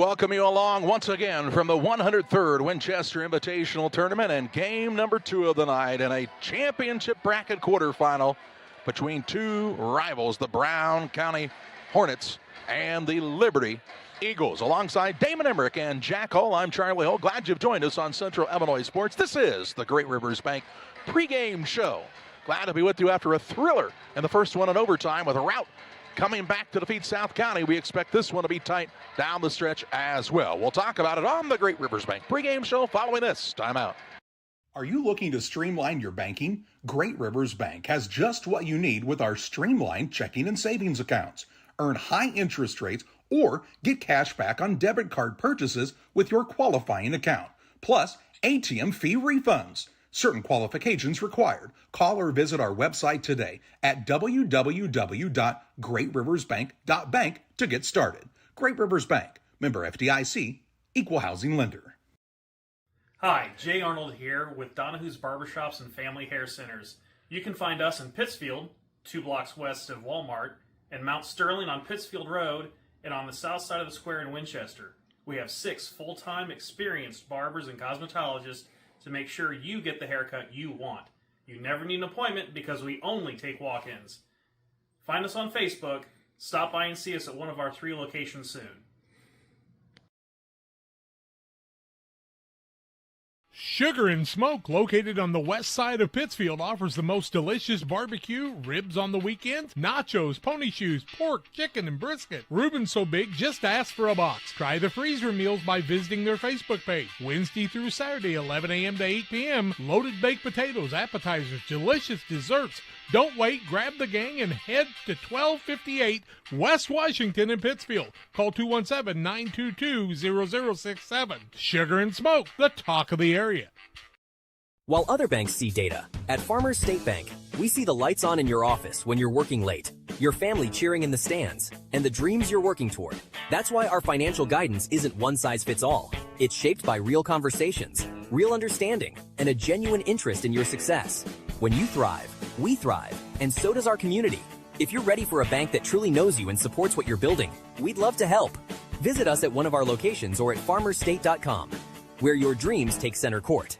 welcome you along once again from the 103rd Winchester Invitational Tournament and game number 2 of the night in a championship bracket quarterfinal between two rivals, the Brown County Hornets and the Liberty Eagles. Alongside Damon Emmerich and Jack Hull, I'm Charlie Hull. Glad you've joined us on Central Illinois Sports. This is the Great Rivers Bank pregame show. Glad to be with you after a thriller in the first one in overtime with a rout coming back to defeat South County. We expect this one to be tight down the stretch as well. We'll talk about it on the Great Rivers Bank pregame show following this timeout. Are you looking to streamline your banking? Great Rivers Bank has just what you need with our streamlined checking and savings accounts. Earn high interest rates or get cash back on debit card purchases with your qualifying account. Plus, ATM fee refunds. Certain qualifications required. Call or visit our website today at www.greatriversbank.bank to get started. Great Rivers Bank, member FDIC, equal housing lender. Hi, Jay Arnold here with Donahue's Barbershops and Family Hair Centers. You can find us in Pittsfield, 2 blocks west of Walmart, and Mount Sterling on Pittsfield Road, and on the south side of the square in Winchester. We have 6 full-time experienced barbers and cosmetologists to make sure you get the haircut you want. You never need an appointment because we only take walk-ins. Find us on Facebook. Stop by and see us at one of our 3 locations soon. Sugar and Smoke, located on the west side of Pittsfield, offers the most delicious barbecue, ribs on the weekends, nachos, pony shoes, pork, chicken, and brisket. Reuben's so big, just ask for a box. Try the freezer meals by visiting their Facebook page. Wednesday through Saturday, 11 a.m. to 8 p.m. Loaded baked potatoes, appetizers, delicious desserts. Don't wait, grab the gang and head to 1258 West Washington in Pittsfield. Call 217-922-0067. Sugar and Smoke, the talk of the area. While other banks see data, at Farmers State Bank, we see the lights on in your office when you're working late, your family cheering in the stands, and the dreams you're working toward. That's why our financial guidance isn't one size fits all. It's shaped by real conversations, real understanding, and a genuine interest in your success. When you thrive, we thrive, and so does our community. If you're ready for a bank that truly knows you and supports what you're building, we'd love to help. Visit us at one of our locations or at farmerstate.com, where your dreams take center court.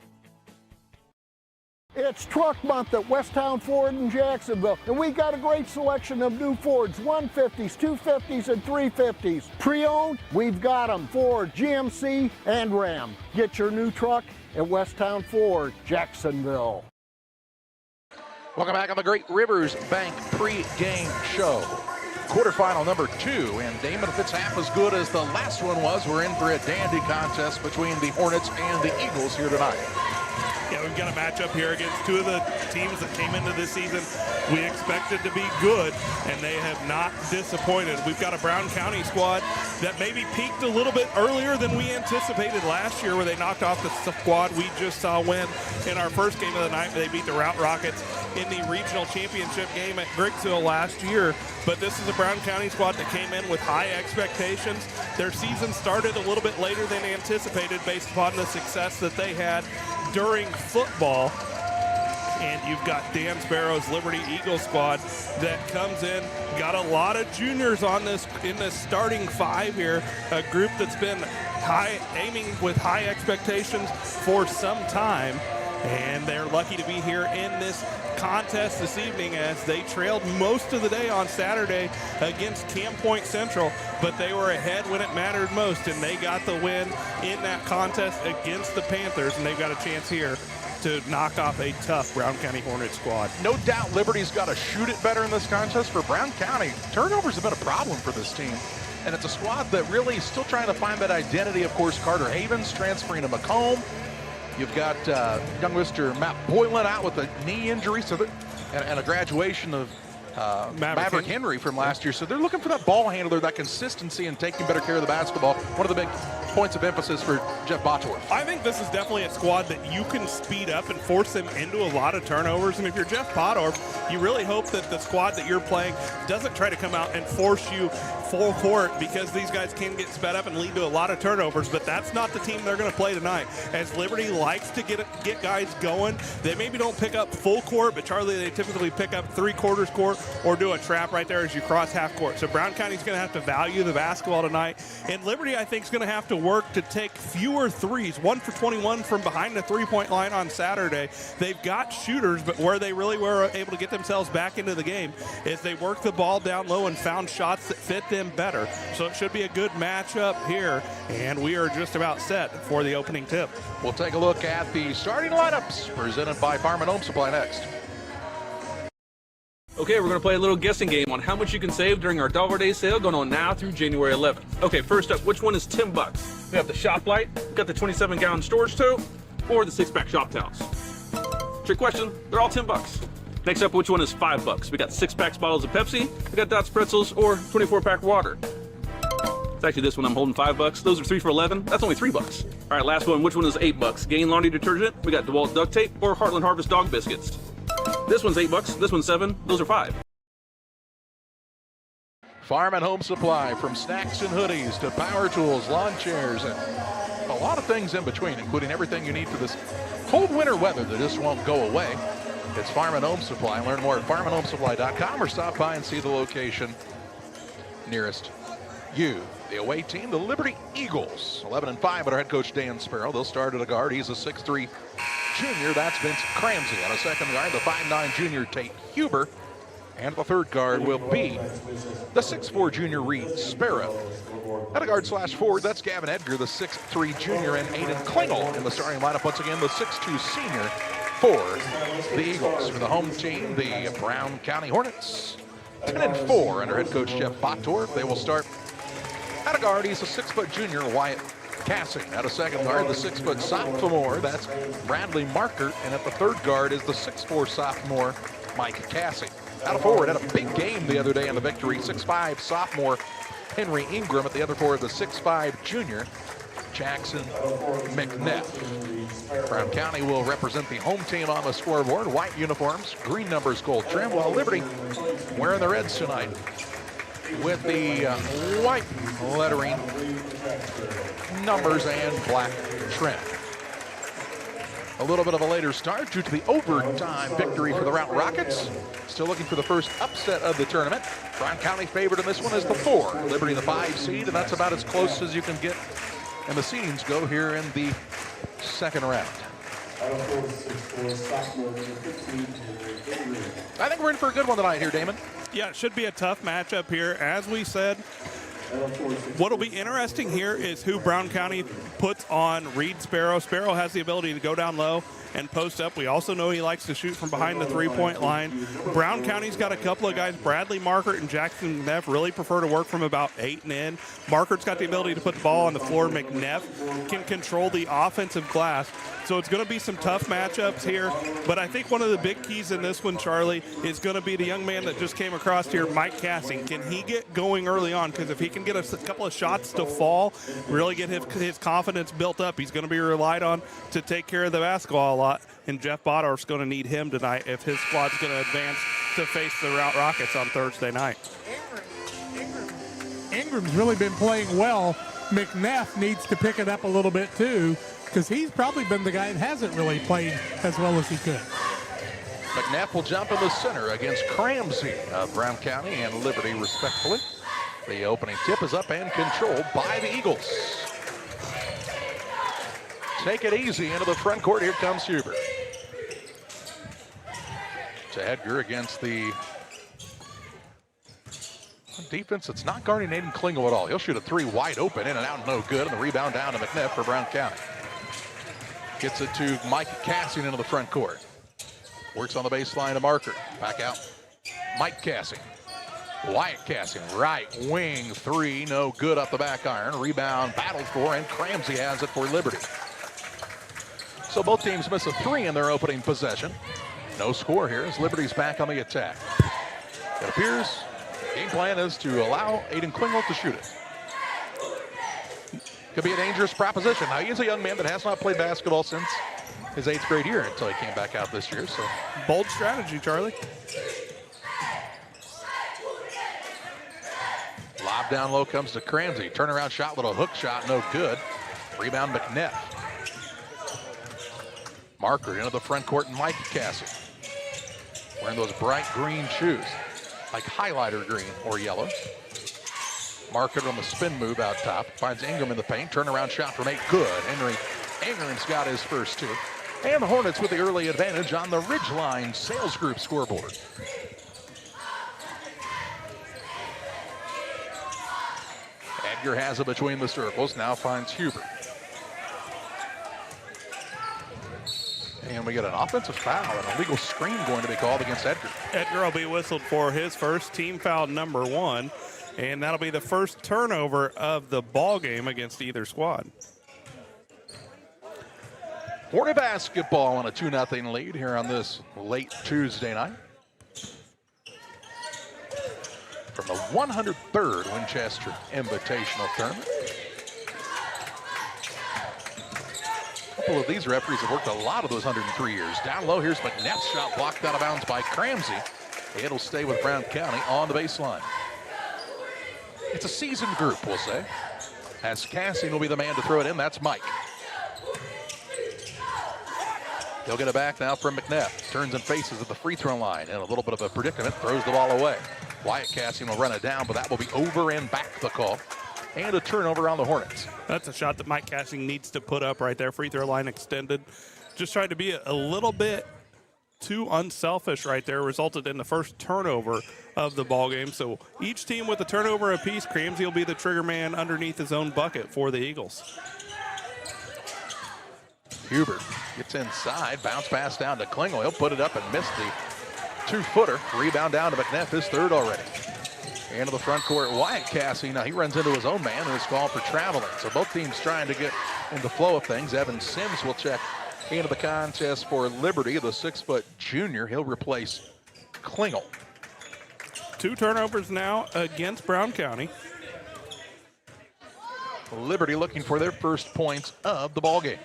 It's Truck Month at Westtown Ford in Jacksonville, and we got a great selection of new Fords, 150s, 250s, and 350s. Pre-owned, we've got them, Ford, GMC, and Ram. Get your new truck at Westtown Ford, Jacksonville. Welcome back on the Great Rivers Bank pre-game show. Quarterfinal number 2, and Damon, if it's half as good as the last one was, we're in for a dandy contest between the Hornets and the Eagles here tonight. Yeah, we've got a matchup here against 2 of the teams that came into this season we expected to be good, and they have not disappointed. We've got a Brown County squad that maybe peaked a little bit earlier than we anticipated last year, where they knocked off the squad we just saw win in our first game of the night. They beat the Route Rockets in the regional championship game at Grigsville last year. But this is a Brown County squad that came in with high expectations. Their season started a little bit later than anticipated based upon the success that they had during football. And you've got Dan Sparrow's Liberty Eagle squad that comes in. Got a lot of juniors on this in this starting 5 here. A group that's been aiming with high expectations for some time. And they're lucky to be here in this contest this evening, as they trailed most of the day on Saturday against Camp Point Central, but they were ahead when it mattered most, and they got the win in that contest against the Panthers, and they've got a chance here to knock off a tough Brown County Hornet squad. No doubt Liberty's got to shoot it better in this contest. For Brown County, turnovers have been a problem for this team, and it's a squad that really is still trying to find that identity. Of course, Carter Havens transferring to Macomb. You've got young Mr. Matt Boylan out with a knee injury, and a graduation of Maverick Henry from last year. So they're looking for that ball handler, that consistency, and taking better care of the basketball. One of the big points of emphasis for Jeff Bottorff? I think this is definitely a squad that you can speed up and force them into a lot of turnovers. And if you're Jeff Bottorff, you really hope that the squad that you're playing doesn't try to come out and force you full court, because these guys can get sped up and lead to a lot of turnovers. But that's not the team they're going to play tonight. As Liberty likes to get guys going, they maybe don't pick up full court, but Charlie, they typically pick up 3/4 court or do a trap right there as you cross half court. So Brown County's going to have to value the basketball tonight. And Liberty, I think, is going to have to work to take fewer threes. 1 for 21 from behind the three-point line on Saturday. They've got shooters, but where they really were able to get themselves back into the game is they worked the ball down low and found shots that fit them better. So it should be a good matchup here, and we are just about set for the opening tip. We'll take a look at the starting lineups presented by Farm and Home Supply next. Okay, we're going to play a little guessing game on how much you can save during our Dollar Day sale going on now through January 11th. Okay, first up, which one is $10? We have the shop light, got the 27-gallon storage tote, or the 6-pack shop towels. Trick question, they're all $10. Next up, which one is $5? We got 6-pack bottles of Pepsi, we got Dots pretzels, or 24-pack water. It's actually this one I'm holding $5. Those are 3 for $11. That's only $3. All right, last one, which one is $8? Gain laundry detergent, we got DeWalt duct tape, or Heartland Harvest dog biscuits. This one's $8, this one's $7, those are $5. Farm and Home Supply, from snacks and hoodies to power tools, lawn chairs, and a lot of things in between, including everything you need for this cold winter weather that just won't go away. It's Farm and Home Supply. Learn more at farmandhomesupply.com or stop by and see the location nearest you. The away team, the Liberty Eagles, 11-5 under head coach Dan Sparrow. They'll start at a guard. He's a 6'3" junior. That's Vince Cramsey. On a second guard, the 5'9" junior Tate Huber. And the third guard will be the 6'4" junior Reed Sparrow. At a guard/forward, that's Gavin Edgar, the 6'3" junior, and Aiden Klingel in the starting lineup. Once again, the 6'2" senior for the Eagles. For the home team, the Brown County Hornets, 10-4 under head coach Jeff Bottorff. They will start at a guard. He's a 6' junior Wyatt Cassie. At a second guard, the 6' sophomore, that's Bradley Markert. And at the third guard is the 6'4" sophomore Mike Cassie. At a forward, had a big game the other day in the victory, 6'5" sophomore Henry Ingram. At the other forward, the 6'5" junior Jackson McNeff. Brown County will represent the home team on the scoreboard. White uniforms, green numbers, gold trim, while Liberty wearing the reds tonight with the white lettering, numbers, and black trim. A little bit of a later start due to the overtime victory for the Route Rockets. Still looking for the first upset of the tournament. Brown County favored in this one is the 4. Liberty the 5 seed, and that's about as close as you can get. And the seedings go here in the second round. I think we're in for a good one tonight here, Damon. Yeah, it should be a tough matchup here. As we said, what will be interesting here is who Brown County puts on Reed Sparrow. Sparrow has the ability to go down low and post up. We also know he likes to shoot from behind the three-point line. Brown County's got a couple of guys, Bradley Markert and Jackson McNeff, really prefer to work from about 8 and in. Markert's got the ability to put the ball on the floor. McNeff can control the offensive glass. So it's going to be some tough matchups here. But I think one of the big keys in this one, Charlie, is going to be the young man that just came across here, Mike Cassie. Can he get going early on? Because if he can get a couple of shots to fall, really get his confidence built up, he's going to be relied on to take care of the basketball a lot. And Jeff Bottorff's going to need him tonight if his squad's going to advance to face the Route Rockets on Thursday night. Ingram's really been playing well. McNeff needs to pick it up a little bit too, because he's probably been the guy that hasn't really played as well as he could. McNeff will jump in the center against Cramsey of Brown County and Liberty, respectfully. The opening tip is up and controlled by the Eagles. Take it easy into the front court. Here comes Huber. To Edgar against the defense. It's not guarding Aiden Klingel at all. He'll shoot a 3 wide open, in and out, no good. And the rebound down to McNeff for Brown County. Gets it to Mike Cassie into the front court. Works on the baseline to Marker. Back out. Mike Cassie. Wyatt Cassie, right wing 3, no good up the back iron. Rebound battled for, and Cramsey has it for Liberty. So both teams miss a 3 in their opening possession. No score here as Liberty's back on the attack. It appears game plan is to allow Aiden Klingel to shoot it. could be a dangerous proposition. Now, he is a young man that has not played basketball since his 8th grade year until he came back out this year. So bold strategy, Charlie. Lob down low comes to Cramsey. Turnaround shot, little hook shot, no good. Rebound McNeff. Marker into the front court, and Mike Cassie. Wearing those bright green shoes, like highlighter green or yellow. Marker on the spin move out top. Finds Ingram in the paint. Turnaround shot from 8, good. Ingram's got his first 2. And the Hornets with the early advantage on the Ridgeline Sales Group scoreboard. Edgar has it between the circles, now finds Huber. And we get an offensive foul and a legal screen going to be called against Edgar. Edgar will be whistled for his first, team foul number 1, and that'll be the first turnover of the ball game against either squad. Hornet basketball on a 2-0 lead here on this late Tuesday night. From the 103rd Winchester Invitational Tournament. A couple of these referees have worked a lot of those 103 years. Down low, here's McNeff's shot blocked out of bounds by Cramsey. It'll stay with Brown County on the baseline. It's a seasoned group, we'll say. As Cassie will be the man to throw it in, that's Mike. He'll get it back now from McNeff. Turns and faces at the free throw line. In a little bit of a predicament, throws the ball away. Wyatt Cassian will run it down, but that will be over and back the call. And a turnover on the Hornets. That's a shot that Mike Cassian needs to put up right there. Free throw line extended. Just tried to be a little bit too unselfish right there. Resulted in the first turnover of the ball game. So each team with a turnover apiece. Cramsey will be the trigger man underneath his own bucket for the Eagles. Huber gets inside, bounce pass down to Klingel. He'll put it up and miss the 2-footer. Rebound down to McNeff, his 3rd already. Into the front court, Wyatt Cassie. Now he runs into his own man and is called for traveling. So both teams trying to get in the flow of things. Evan Sims will check into the contest for Liberty, the 6-foot junior. He'll replace Klingel. 2 turnovers now against Brown County. Liberty looking for their first points of the ball game.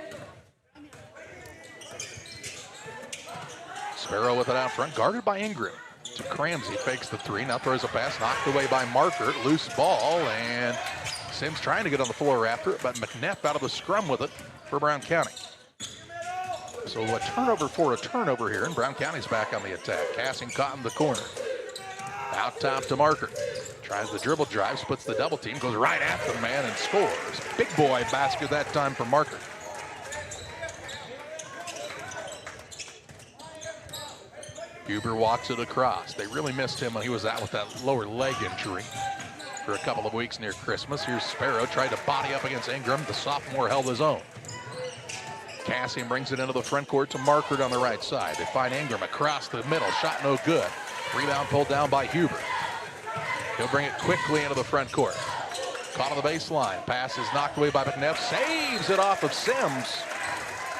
Sparrow with it out front, guarded by Ingram. To Cramsey, fakes the 3, now throws a pass, knocked away by Marker. Loose ball, and Sims trying to get on the floor after it, but McNeff out of the scrum with it for Brown County. So a turnover for a turnover here, and Brown County's back on the attack. Casting caught in the corner. Out top to Marker. Tries the dribble drive, splits the double team, goes right at the man and scores. Big boy basket that time for Marker. Huber walks it across. They really missed him when he was out with that lower leg injury for a couple of weeks near Christmas. Here's Sparrow, tried to body up against Ingram. The sophomore held his own. Cassian brings it into the front court to Marker on the right side. They find Ingram across the middle. Shot no good. Rebound pulled down by Huber. He'll bring it quickly into the front court. Caught on the baseline. Pass is knocked away by McNeff. Saves it off of Sims.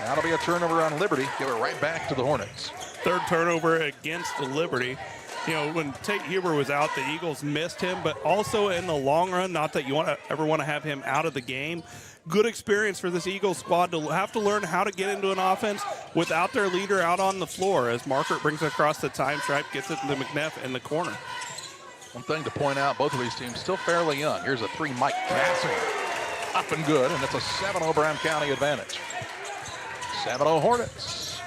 That'll be a turnover on Liberty. Give it right back to the Hornets. 3rd turnover against the Liberty. You know, when Tate Huber was out, the Eagles missed him, but also in the long run, not that you ever want to have him out of the game. Good experience for this Eagles squad to have to learn how to get into an offense without their leader out on the floor. As Marker brings it across the time stripe, gets it to McNeff in the corner. One thing to point out, both of these teams still fairly young. Here's a 3, Mike Cassian. Up and good, and it's a 7-0 Brown County advantage. 7-0 Hornets.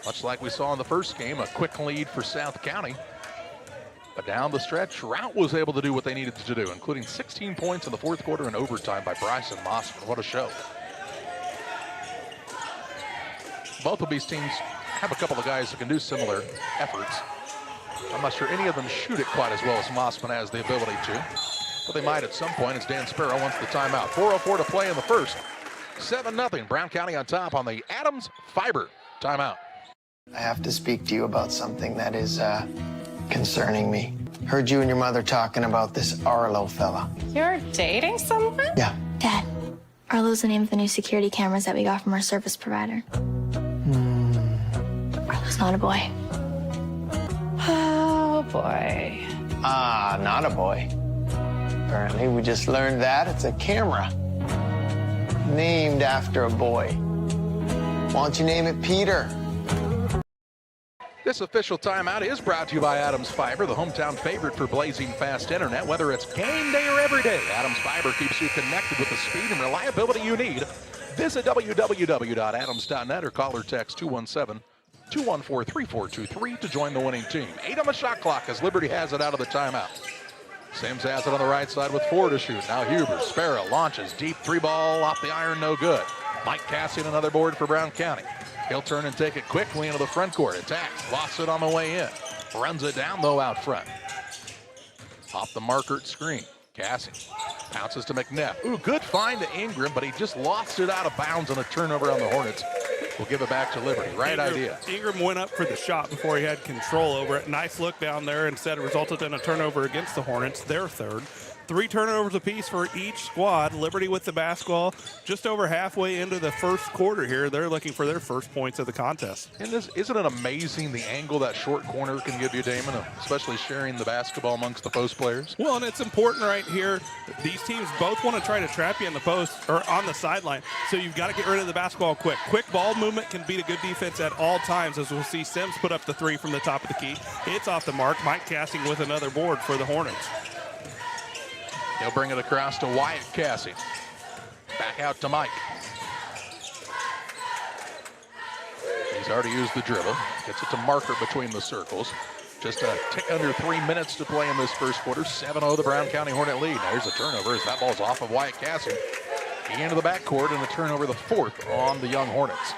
Much like we saw in the first game, a quick lead for South County. But down the stretch, Rout was able to do what they needed to do, including 16 points in the 4th quarter and overtime by Bryson Mossman. What a show. Both of these teams have a couple of guys who can do similar efforts. I'm not sure any of them shoot it quite as well as Mossman has the ability to, but they might at some point as Dan Sparrow wants the timeout. 4:04 to play in the first. 7-0, Brown County on top on the Adams Fiber timeout. I have to speak to you about something that is concerning me. Heard you and your mother talking about this Arlo fella. You're dating someone? Yeah. Dad, Arlo's the name of the new security cameras that we got from our service provider. Arlo's not a boy. Oh, boy. Ah, not a boy. Apparently, we just learned that. It's a camera. after a boy. Why don't you name it Peter? This official timeout is brought to you by Adams Fiber, the hometown favorite for blazing fast internet. Whether it's game day or every day, Adams Fiber keeps you connected with the speed and reliability you need. Visit www.adams.net or call or text 217-214-3423 to join the winning team. 8 on the shot clock as Liberty has it out of the timeout. Sims has it on the right side with 4 to shoot. Now Huber, Sparrow launches deep 3-ball off the iron, no good. Mike Cassian, another board for Brown County. He'll turn and take it quickly into the front court. Attacks, lost it on the way in. Runs it down, though, out front. Off the Markert screen. Cassie bounces to McNeff. Ooh, good find to Ingram, but he just lost it out of bounds on a turnover on the Hornets. We'll give it back to Liberty. Right idea. Ingram went up for the shot before he had control over it. Nice look down there. Instead, it resulted in a turnover against the Hornets, their third. 3 turnovers apiece for each squad. Liberty with the basketball just over halfway into the first quarter here. They're looking for their first points of the contest. And isn't it amazing the angle that short corner can give you, Damon, especially sharing the basketball amongst the post players? Well, and it's important right here. These teams both want to try to trap you in the post or on the sideline, so you've got to get rid of the basketball quick. Quick ball movement can beat a good defense at all times, as we'll see Sims put up the 3 from the top of the key. It's off the mark. Mike Casting with another board for the Hornets. He'll bring it across to Wyatt Cassie. Back out to Mike. He's already used the dribble. Gets it to Marker between the circles. Just a tick under 3 minutes to play in this first quarter. 7-0 the Brown County Hornet lead. There's a turnover as that ball's off of Wyatt Cassie. Into the backcourt and a turnover, the 4th on the young Hornets.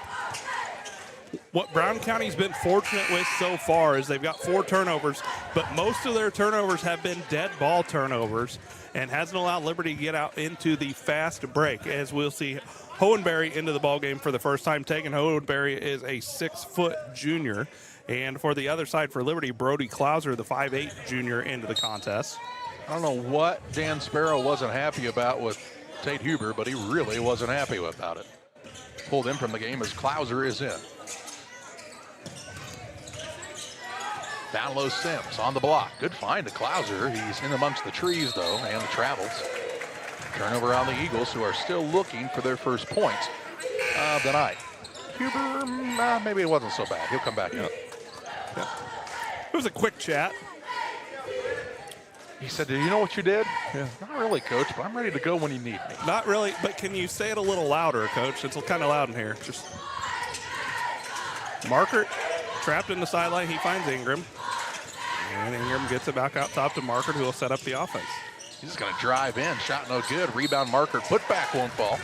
What Brown County's been fortunate with so far is they've got 4 turnovers, but most of their turnovers have been dead ball turnovers and hasn't allowed Liberty to get out into the fast break. As we'll see Hohenberry into the ballgame for the first time. Tegan Hohenberry is a 6-foot junior. And for the other side for Liberty, Brody Klauser, the 5'8 junior, into the contest. I don't know what Dan Sparrow wasn't happy about with Tate Huber, but he really wasn't happy about it. Pulled in from the game as Klauser is in. Down low Sims on the block. Good find to Klauser. He's in amongst the trees, though, and the travels. Turnover on the Eagles, who are still looking for their first points of the night. Huber, maybe it wasn't so bad. He'll come back in. Yeah. It was a quick chat. He said, do you know what you did? Yeah. Not really, Coach, but I'm ready to go when you need me. Not really, but can you say it a little louder, Coach? It's kind of loud in here. Just Markert trapped in the sideline. He finds Ingram. And Ingram gets it back out top to Markert, who will set up the offense. He's just going to drive in. Shot no good. Rebound Markert. Put back won't fall.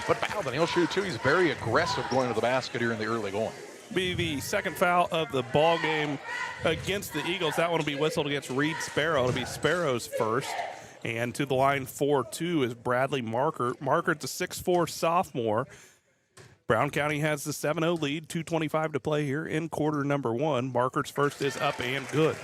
But Bowden, he'll shoot too. He's very aggressive going to the basket here in the early going. Be the second foul of the ball game against the Eagles. That one will be whistled against Reed Sparrow. It'll be Sparrow's first. And to the line 4-2 is Bradley Markert. Markert's a 6'4 sophomore. Brown County has the 7-0 lead, 2:25 to play here in quarter number 1. Markert's first is up and good.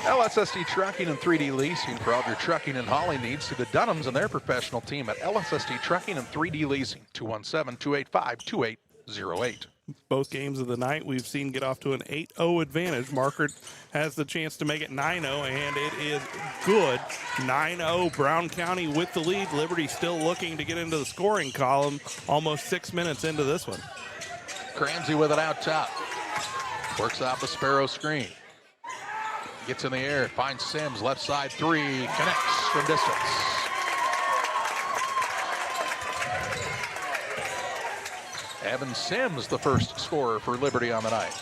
LSSD Trucking and 3D Leasing for all your trucking and hauling needs. See the Dunhams and their professional team at LSSD Trucking and 3D Leasing, 217-285-2808. Both games of the night we've seen get off to an 8-0 advantage. Markert has the chance to make it 9-0, and it is good. 9-0 Brown County with the lead. Liberty still looking to get into the scoring column almost 6 minutes into this one. Cramsey with it out top. Works out the Sparrow screen. Gets in the air, finds Sims, left side 3, connects from distance. Evan Sims, the first scorer for Liberty on the night.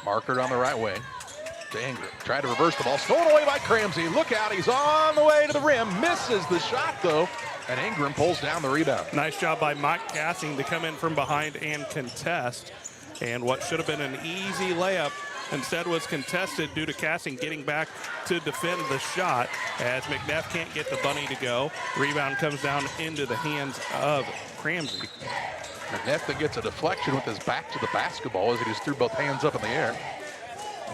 Markert on the right wing to Ingram. Tried to reverse the ball, stolen away by Cramsey. Look out, he's on the way to the rim. Misses the shot, though, and Ingram pulls down the rebound. Nice job by Mike Gassing to come in from behind and contest. And what should have been an easy layup instead was contested due to Cassing getting back to defend the shot as McNeff can't get the bunny to go. Rebound comes down into the hands of Cramsey. McNeff that gets a deflection with his back to the basketball as he just threw both hands up in the air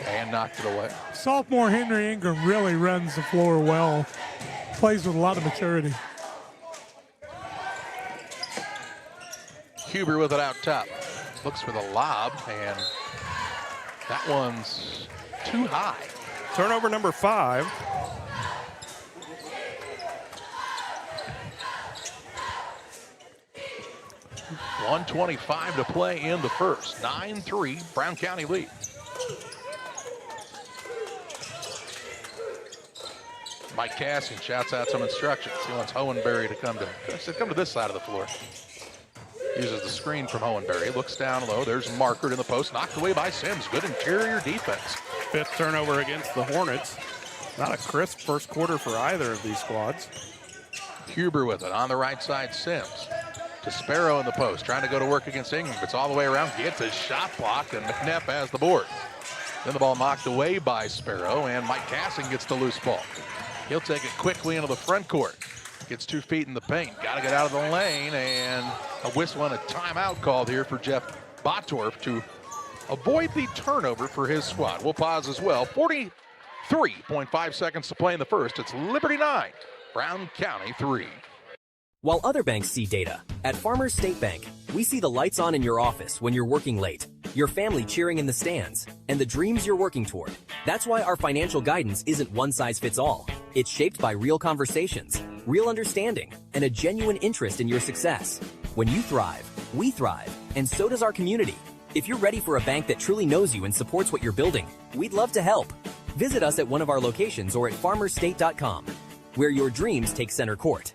and knocked it away. Sophomore Henry Ingram really runs the floor well. Plays with a lot of maturity. Huber with it out top. Looks for the lob, and that one's too high. Turnover number 5. 1:25 to play in the first. 9-3, Brown County lead. Mike Cassian shouts out some instructions. He wants Hohenberry to come to this side of the floor. Uses the screen from Hohenberry, looks down low. There's Markert in the post, knocked away by Sims. Good interior defense. 5th turnover against the Hornets. Not a crisp first quarter for either of these squads. Huber with it on the right side. Sims to Sparrow in the post, trying to go to work against Ingram. It's all the way around, gets his shot blocked, and McNeff has the board. Then the ball knocked away by Sparrow, and Mike Cassian gets the loose ball. He'll take it quickly into the front court. Gets 2 feet in the paint. Got to get out of the lane, and a whistle and a timeout called here for Jeff Bottorff to avoid the turnover for his squad. We'll pause as well. 43.5 seconds to play in the first. It's Liberty 9, Brown County 3. While other banks see data, at Farmers State Bank, we see the lights on in your office when you're working late, your family cheering in the stands, and the dreams you're working toward. That's why our financial guidance isn't one size fits all. It's shaped by real conversations, real understanding, and a genuine interest in your success. When you thrive, we thrive, and so does our community. If you're ready for a bank that truly knows you and supports what you're building, we'd love to help. Visit us at one of our locations or at farmerstate.com, where your dreams take center court.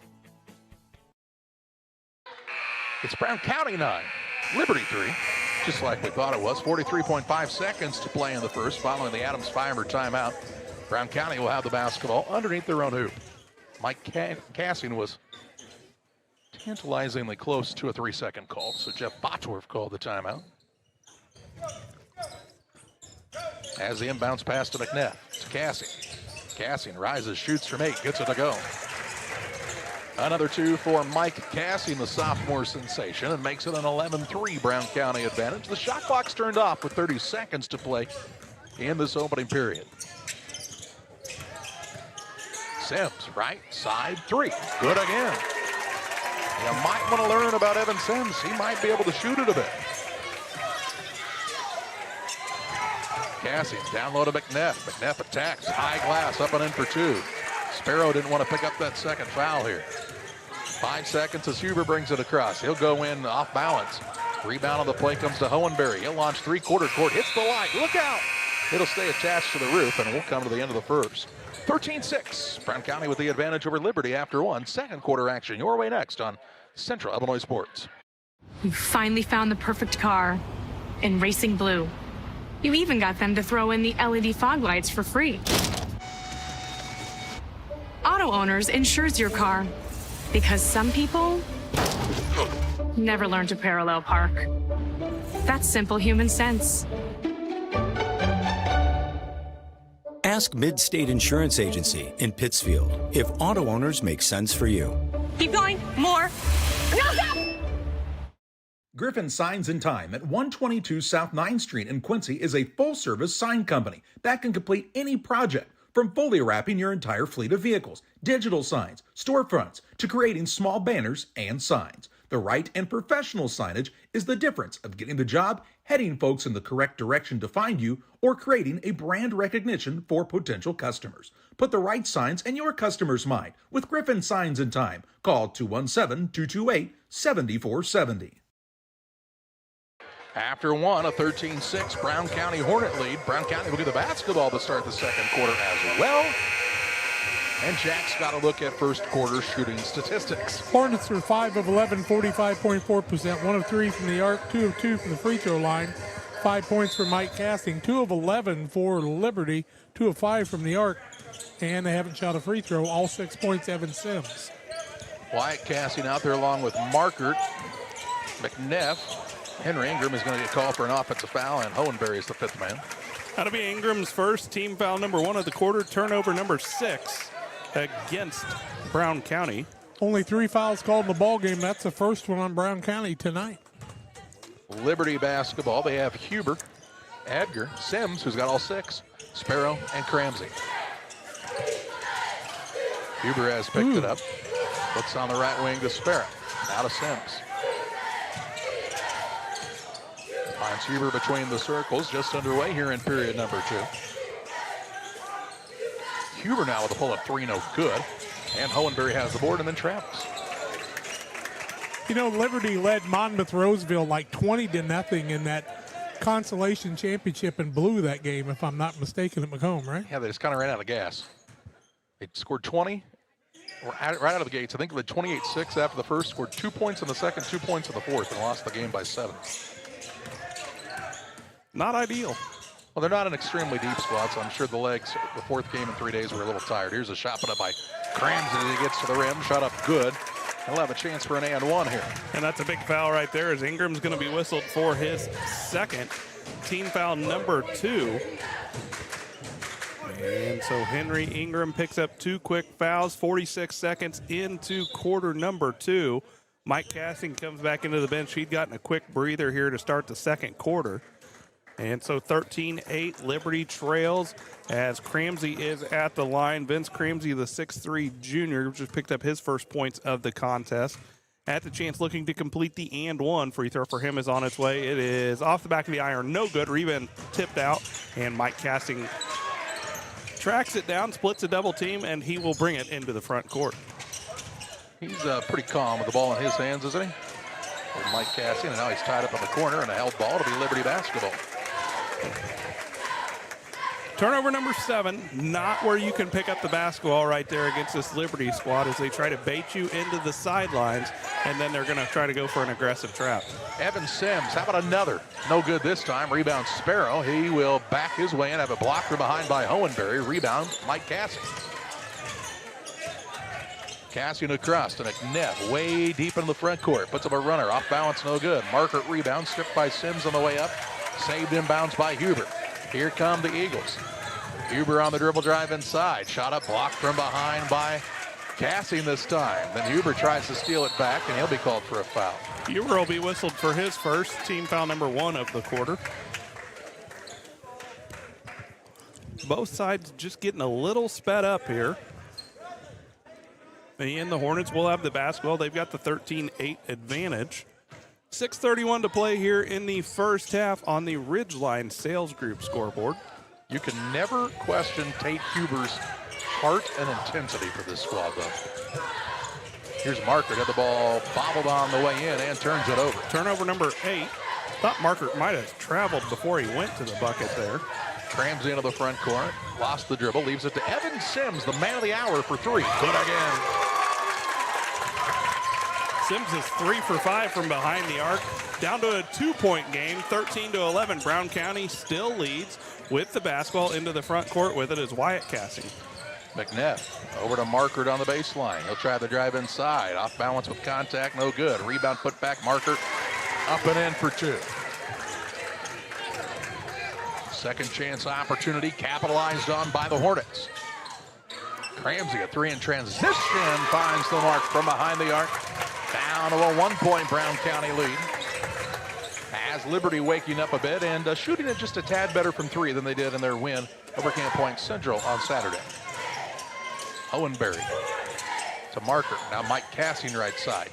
It's Brown County 9, Liberty 3, just like we thought it was. 43.5 seconds to play in the first following the Adams Fiber timeout. Brown County will have the basketball underneath their own hoop. Mike Cassian was tantalizingly close to a 3-second call, so Jeff Bottorff called the timeout. As the inbounds pass to McNeff, it's Cassian. Cassian rises, shoots from 8, gets it to go. Another 2 for Mike Cassian, the sophomore sensation, and makes it an 11-3 Brown County advantage. The shot clock's turned off with 30 seconds to play in this opening period. Sims, right side 3, good again. You might want to learn about Evan Sims. He might be able to shoot it a bit. Cassian down low to McNeff. McNeff attacks, high glass, up and in for 2. Sparrow didn't want to pick up that second foul here. 5 seconds as Huber brings it across. He'll go in off balance. Rebound on the play comes to Hohenberry. He'll launch three-quarter court, hits the light. Look out! It'll stay attached to the roof, and we'll come to the end of the first. 13-6. Brown County with the advantage over Liberty after one. Second quarter action your way next on Central Illinois Sports. You finally found the perfect car in racing blue. You even got them to throw in the LED fog lights for free. Auto Owners insures your car because some people never learn to parallel park. That's simple human sense. Ask Mid-State Insurance Agency in Pittsfield if Auto Owners make sense for you. Keep going. More. No! Griffin Signs in Time at 122 South 9th Street in Quincy is a full-service sign company that can complete any project, from fully wrapping your entire fleet of vehicles, digital signs, storefronts, to creating small banners and signs. The right and professional signage is the difference of getting the job, heading folks in the correct direction to find you, or creating a brand recognition for potential customers. Put the right signs in your customer's mind with Griffin Signs in Time. Call 217-228-7470. After one, a 13-6 Brown County Hornet lead. Brown County will get the basketball to start the second quarter as well. And Jack's got a look at first quarter shooting statistics. Hornets are 5 of 11, 45.4%, 1 of 3 from the arc, 2 of 2 from the free throw line. 5 points for Mike Casting, 2 of 11 for Liberty, 2 of 5 from the arc, and they haven't shot a free throw. All 6 points, Evan Sims. Wyatt Casting out there along with Markert, McNeff. Henry Ingram is going to get called for an offensive foul, and Hohenberry is the 5th man. That'll be Ingram's first, team foul number 1 of the quarter, turnover number 6 against Brown County. Only 3 fouls called in the ball game. That's the first one on Brown County tonight. Liberty basketball. They have Huber, Edgar, Sims, who's got all 6, Sparrow, and Cramsey. Huber has picked it up. Looks on the right wing to Sparrow. Now to Sims. Finds Huber between the circles, just underway here in period number 2. Huber now with a pull-up 3, no good. And Hohenberry has the board, and then Travis. You know, Liberty led Monmouth-Roseville like 20-0 in that consolation championship and blew that game, if I'm not mistaken, at Macomb, right? Yeah, they just kind of ran out of gas. They scored 20 right out of the gates. I think they led 28-6 after the first, scored 2 points in the second, 2 points in the fourth, and lost the game by 7. Not ideal. Well, they're not an extremely deep squad, so I'm sure the legs, the fourth game in 3 days, were a little tired. Here's a shot put up by Cramsey. He gets to the rim, shot up good. He'll have a chance for an and one here. And that's a big foul right there, as Ingram's going to be whistled for his second. Team foul number 2. And so Henry Ingram picks up 2 quick fouls, 46 seconds into quarter number 2. Mike Casting comes back into the bench. He'd gotten a quick breather here to start the second quarter. And so 13-8, Liberty trails as Cramsey is at the line. Vince Cramsey, the 6'3 junior, just picked up his first points of the contest. At the chance, looking to complete the and one. Free throw for him is on its way. It is off the back of the iron, no good. Rebound tipped out, and Mike Casting tracks it down, splits a double team, and he will bring it into the front court. He's pretty calm with the ball in his hands, isn't he? Old Mike Casting, and now he's tied up in the corner, and a held ball to be Liberty basketball. Turnover number 7, not where you can pick up the basketball right there against this Liberty squad as they try to bait you into the sidelines, and then they're going to try to go for an aggressive trap. Evan Sims, how about another? No good this time. Rebound Sparrow. He will back his way in, have a block from behind by Hohenberry. Rebound Mike Cassian. Cassian across to McNeff, way deep into the front court. Puts up a runner, off balance, no good. Marker rebound, stripped by Sims on the way up. Saved inbounds by Huber. Here come the Eagles. Huber on the dribble drive inside. Shot up, blocked from behind by Cassian this time. Then Huber tries to steal it back, and he'll be called for a foul. Huber will be whistled for his first, team foul number 1 of the quarter. Both sides just getting a little sped up here. And the Hornets will have the basketball. They've got the 13-8 advantage. 6:31 to play here in the first half on the Ridgeline Sales Group scoreboard. You can never question Tate Huber's heart and intensity for this squad, though. Here's Marker, got the ball bobbled on the way in and turns it over. Turnover number 8. Thought Marker might have traveled before he went to the bucket there. Crams into the front court, lost the dribble, leaves it to Evan Sims, the man of the hour for 3. Good again. Sims is 3 for 5 from behind the arc. Down to a 2-point game, 13-11. Brown County still leads with the basketball into the front court with it as Wyatt Cassie. McNeff over to Marker on the baseline. He'll try the drive inside. Off balance with contact, no good. Rebound put back, Marker up and in for 2. Second chance opportunity capitalized on by the Hornets. Cramsey, a 3 in transition, finds the mark from behind the arc. Down to a 1-point Brown County lead. As Liberty waking up a bit and shooting it just a tad better from 3 than they did in their win over Camp Point Central on Saturday. Hohenberry to Marker. Now Mike Cassian right side.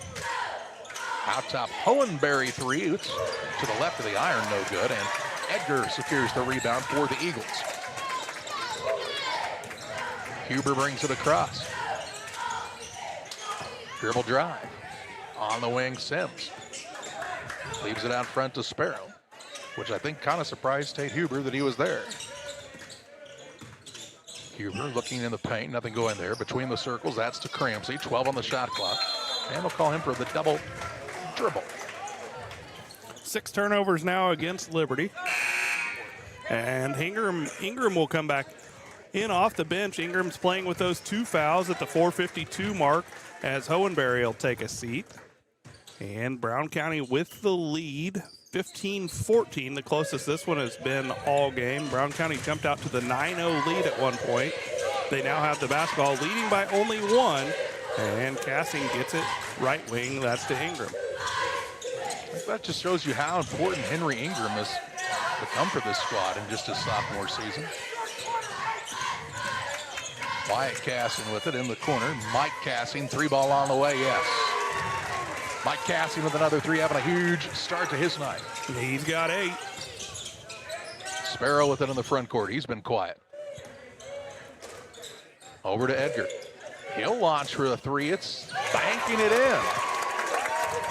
Out top, Hohenberry 3. It's to the left of the iron, no good. And Edgar secures the rebound for the Eagles. Huber brings it across. Dribble drive. On the wing, Sims. Leaves it out front to Sparrow, which I think kind of surprised Tate Huber that he was there. Huber looking in the paint, nothing going there. Between the circles, that's to Cramsey, 12 on the shot clock. And they'll call him for the double dribble. 6 turnovers now against Liberty. And Ingram will come back in off the bench. Ingram's playing with those 2 fouls at the 4:52 mark as Hohenberry will take a seat. And Brown County with the lead, 15-14, the closest this one has been all game. Brown County jumped out to the 9-0 lead at one point. They now have the basketball, leading by only 1, and Cassing gets it right wing. That's to Ingram. That just shows you how important Henry Ingram has become for this squad in just his sophomore season. Wyatt Cassing with it in the corner. Mike Cassing, 3-ball on the way, yes. Mike Cassing with another 3, having a huge start to his night. He's got 8. Sparrow with it in the front court. He's been quiet. Over to Edgar. He'll launch for the 3. It's banking it in.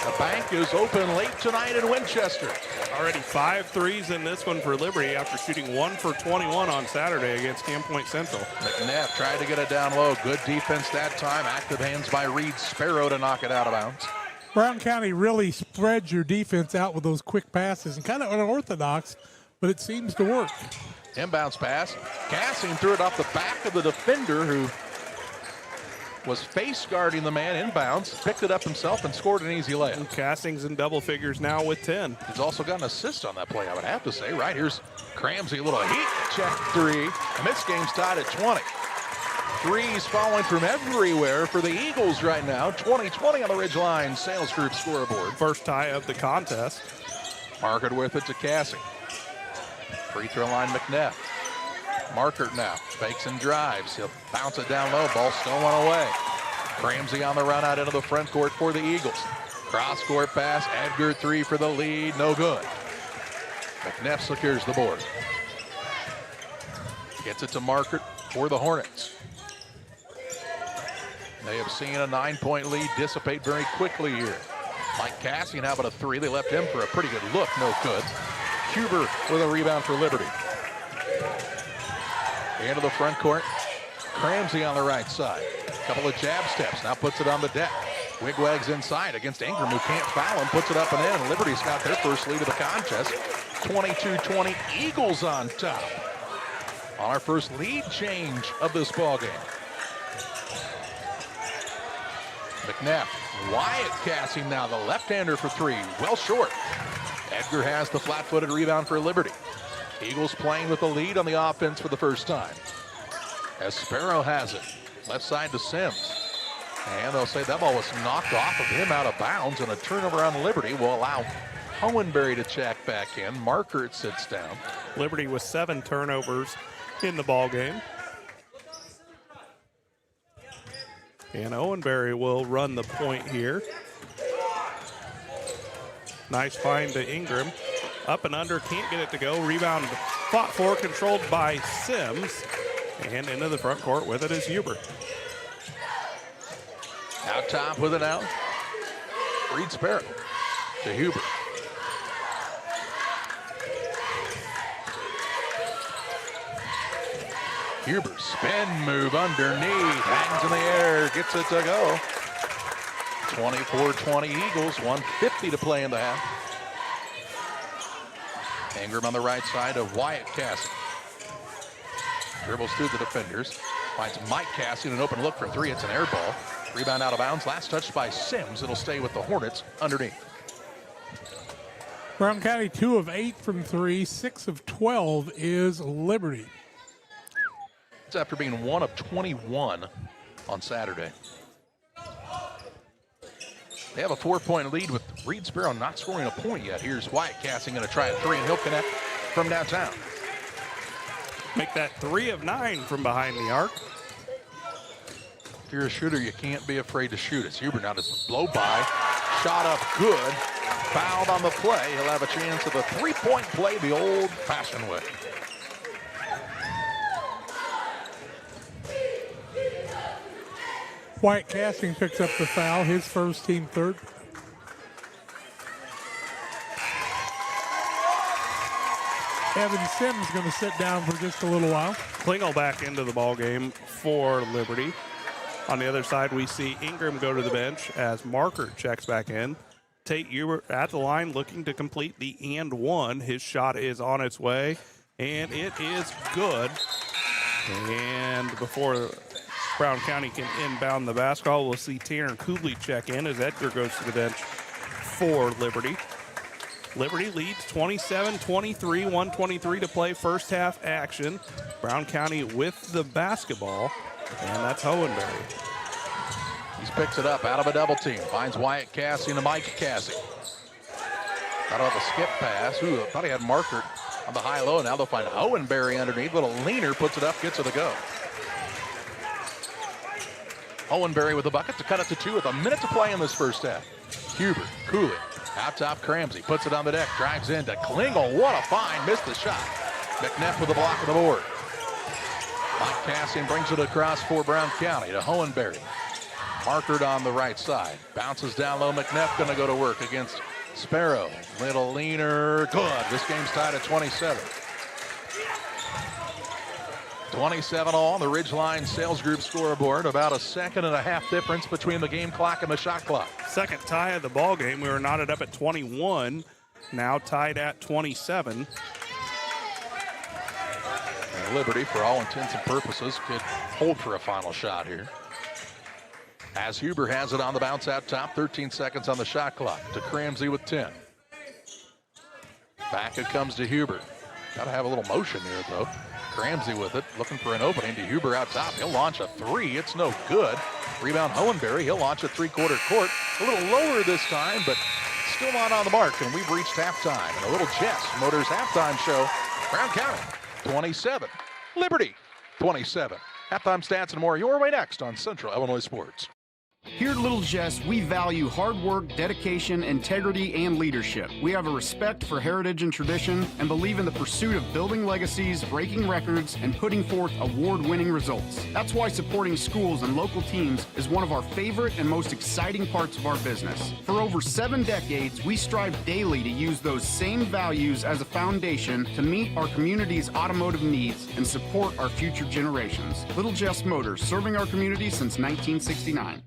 The bank is open late tonight in Winchester. Already 5 threes in this one for Liberty after shooting 1 for 21 on Saturday against Camp Point Central. McNeff tried to get it down low. Good defense that time. Active hands by Reed Sparrow to knock it out of bounds. Brown County really spreads your defense out with those quick passes and kind of unorthodox, but it seems to work. Inbounds pass. Cassing threw it off the back of the defender who was face guarding the man inbounds, picked it up himself and scored an easy layup. And Cassing's in double figures now with 10. He's also got an assist on that play, I would have to say. Right, here's Cramsey, a little heat check three, and this game's tied at 20. Threes falling from everywhere for the Eagles right now. 20-20 on the Ridgeline Sales Group scoreboard. First tie of the contest. Market with it to Cassing. Free throw line McNeff. Markert now, fakes and drives. He'll bounce it down low, ball stolen away. Cramsey on the run out into the front court for the Eagles. Cross court pass, Edgar three for the lead, no good. McNeff secures the board. Gets it to Markert for the Hornets. They have seen a 9-point lead dissipate very quickly here. Mike Cassian, how about a three? They left him for a pretty good look, no good. Huber with a rebound for Liberty. Into the front court. Cramsey on the right side. Couple of jab steps. Now puts it on the deck. Wigwags inside against Ingram, who can't foul him. Puts it up and in. And Liberty's got their first lead of the contest. 22-20. Eagles on top. On our first lead change of this ball game. McNeff. Wyatt Cassing now, the left-hander for three. Well short. Edgar has the flat-footed rebound for Liberty. Eagles playing with the lead on the offense for the first time. As Sparrow has it. Left side to Sims. And they'll say that ball was knocked off of him out of bounds, and a turnover on Liberty will allow Hohenberry to check back in. Markert sits down. Liberty with 7 turnovers in the ball game. And Hohenberry will run the point here. Nice find to Ingram. Up and under, can't get it to go. Rebound fought for, controlled by Sims. And into the front court with it is Huber. Out top with it now. Reed Sparrow to Huber. Huber, spin move underneath, hangs in the air, gets it to go. 24-20 Eagles, 1:50 to play in the half. Ingram on the right side of Wyatt Cassing. Dribbles through the defenders. Finds Mike Cassing, an open look for three. It's an air ball. Rebound out of bounds. Last touched by Sims. It'll stay with the Hornets underneath. Brown County 2 of 8 from 3. 6 of 12 is Liberty. It's after being 1 of 21 on Saturday. They have a 4-point lead with Reed Sparrow not scoring a point yet. Here's Wyatt Cassing going to try a three, and he'll connect from downtown. Make that 3 of 9 from behind the arc. If you're a shooter, you can't be afraid to shoot. It's Huber now to blow by. Shot up good. Fouled on the play. He'll have a chance at a 3-point play the old-fashioned way. Wyatt Cassing picks up the foul, his first, team third. Evan Sims going to sit down for just a little while. Klingel back into the ball game for Liberty. On the other side, we see Ingram go to the bench as Markert checks back in. Tate Huber at the line looking to complete the and one. His shot is on its way, and it is good. And before Brown County can inbound the basketball, we'll see Tanner Cooley check in as Edgar goes to the bench for Liberty. Liberty leads 27-23, 1:23 to play, first half action. Brown County with the basketball, and that's Hohenberry. He picks it up out of a double team. Finds Wyatt Cassing to Mike Cassing. Out of a skip pass. Ooh, I thought he had Markert on the high-low. Now they'll find Hohenberry underneath. Little leaner, puts it up, gets it to go. Hohenberry with the bucket to cut it to 2 with a minute to play in this first half. Huber, Cooley, out top Cramsey, puts it on the deck, drives in to Klingel. What a find, missed the shot. McNeff with the block of the board. Mike Cassian brings it across for Brown County to Hohenberry. markered on the right side. Bounces down low. McNeff going to go to work against Sparrow. Little leaner. Good. This game's tied at 27. 27 all on the Ridgeline Sales Group scoreboard. About a second and a half difference between the game clock and the shot clock. Second tie of the ball game. We were knotted up at 21. Now tied at 27. And Liberty, for all intents and purposes, could hold for a final shot here. As Huber has it on the bounce out top, 13 seconds on the shot clock. To Cramsey with 10. Back it comes to Huber. Got to have a little motion here, though. Cramsey with it, looking for an opening to Huber out top. He'll launch a three. It's no good. Rebound Hohenberry. He'll launch a three-quarter court. A little lower this time, but still not on the mark. And we've reached halftime. And a little Jess Motors halftime show. Brown County 27. Liberty 27. Halftime stats and more your way next on Central Illinois Sports. Here at Little Jess, we value hard work, dedication, integrity, and leadership. We have a respect for heritage and tradition and believe in the pursuit of building legacies, breaking records, and putting forth award-winning results. That's why supporting schools and local teams is one of our favorite and most exciting parts of our business. For over 7 decades, we strive daily to use those same values as a foundation to meet our community's automotive needs and support our future generations. Little Jess Motors, serving our community since 1969.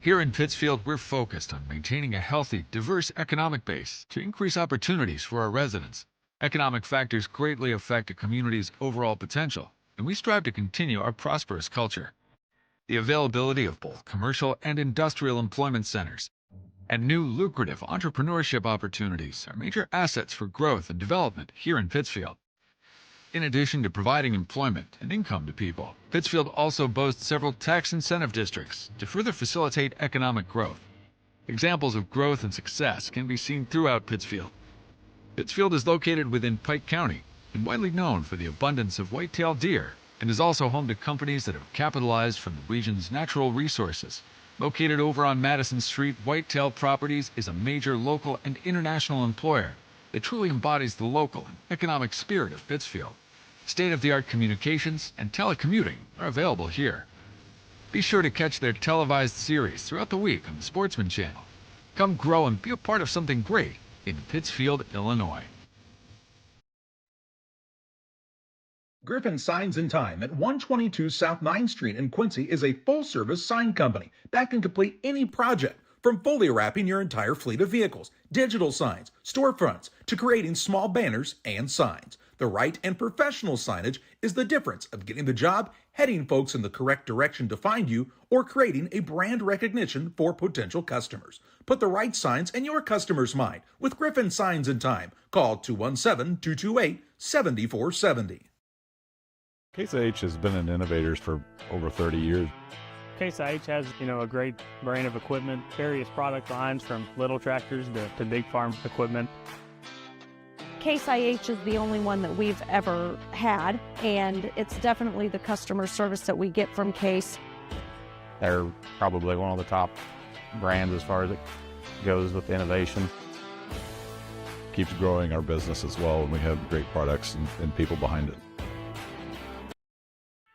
Here in Pittsfield, we're focused on maintaining a healthy, diverse economic base to increase opportunities for our residents. Economic factors greatly affect a community's overall potential, and we strive to continue our prosperous culture. The availability of both commercial and industrial employment centers and new lucrative entrepreneurship opportunities are major assets for growth and development here in Pittsfield. In addition to providing employment and income to people, Pittsfield also boasts several tax incentive districts to further facilitate economic growth. Examples of growth and success can be seen throughout Pittsfield. Pittsfield is located within Pike County and widely known for the abundance of white-tailed deer, and is also home to companies that have capitalized from the region's natural resources. Located over on Madison Street, Whitetail Properties is a major local and international employer that truly embodies the local and economic spirit of Pittsfield. State-of-the-art communications and telecommuting are available here. Be sure to catch their televised series throughout the week on the Sportsman Channel. Come grow and be a part of something great in Pittsfield, Illinois. Griffin Signs and Time at 122 South 9th Street in Quincy is a full-service sign company that can complete any project, from fully wrapping your entire fleet of vehicles, digital signs, storefronts, to creating small banners and signs. The right and professional signage is the difference of getting the job, heading folks in the correct direction to find you, or creating a brand recognition for potential customers. Put the right signs in your customer's mind with Griffin Signs and Time. Call 217-228-7470. Case IH has been in Innovators for over 30 years. Case IH has, a great brand of equipment, various product lines from little tractors to big farm equipment. Case IH is the only one that we've ever had, and it's definitely the customer service that we get from Case. They're probably one of the top brands as far as it goes with innovation. Keeps growing our business as well, and we have great products and people behind it.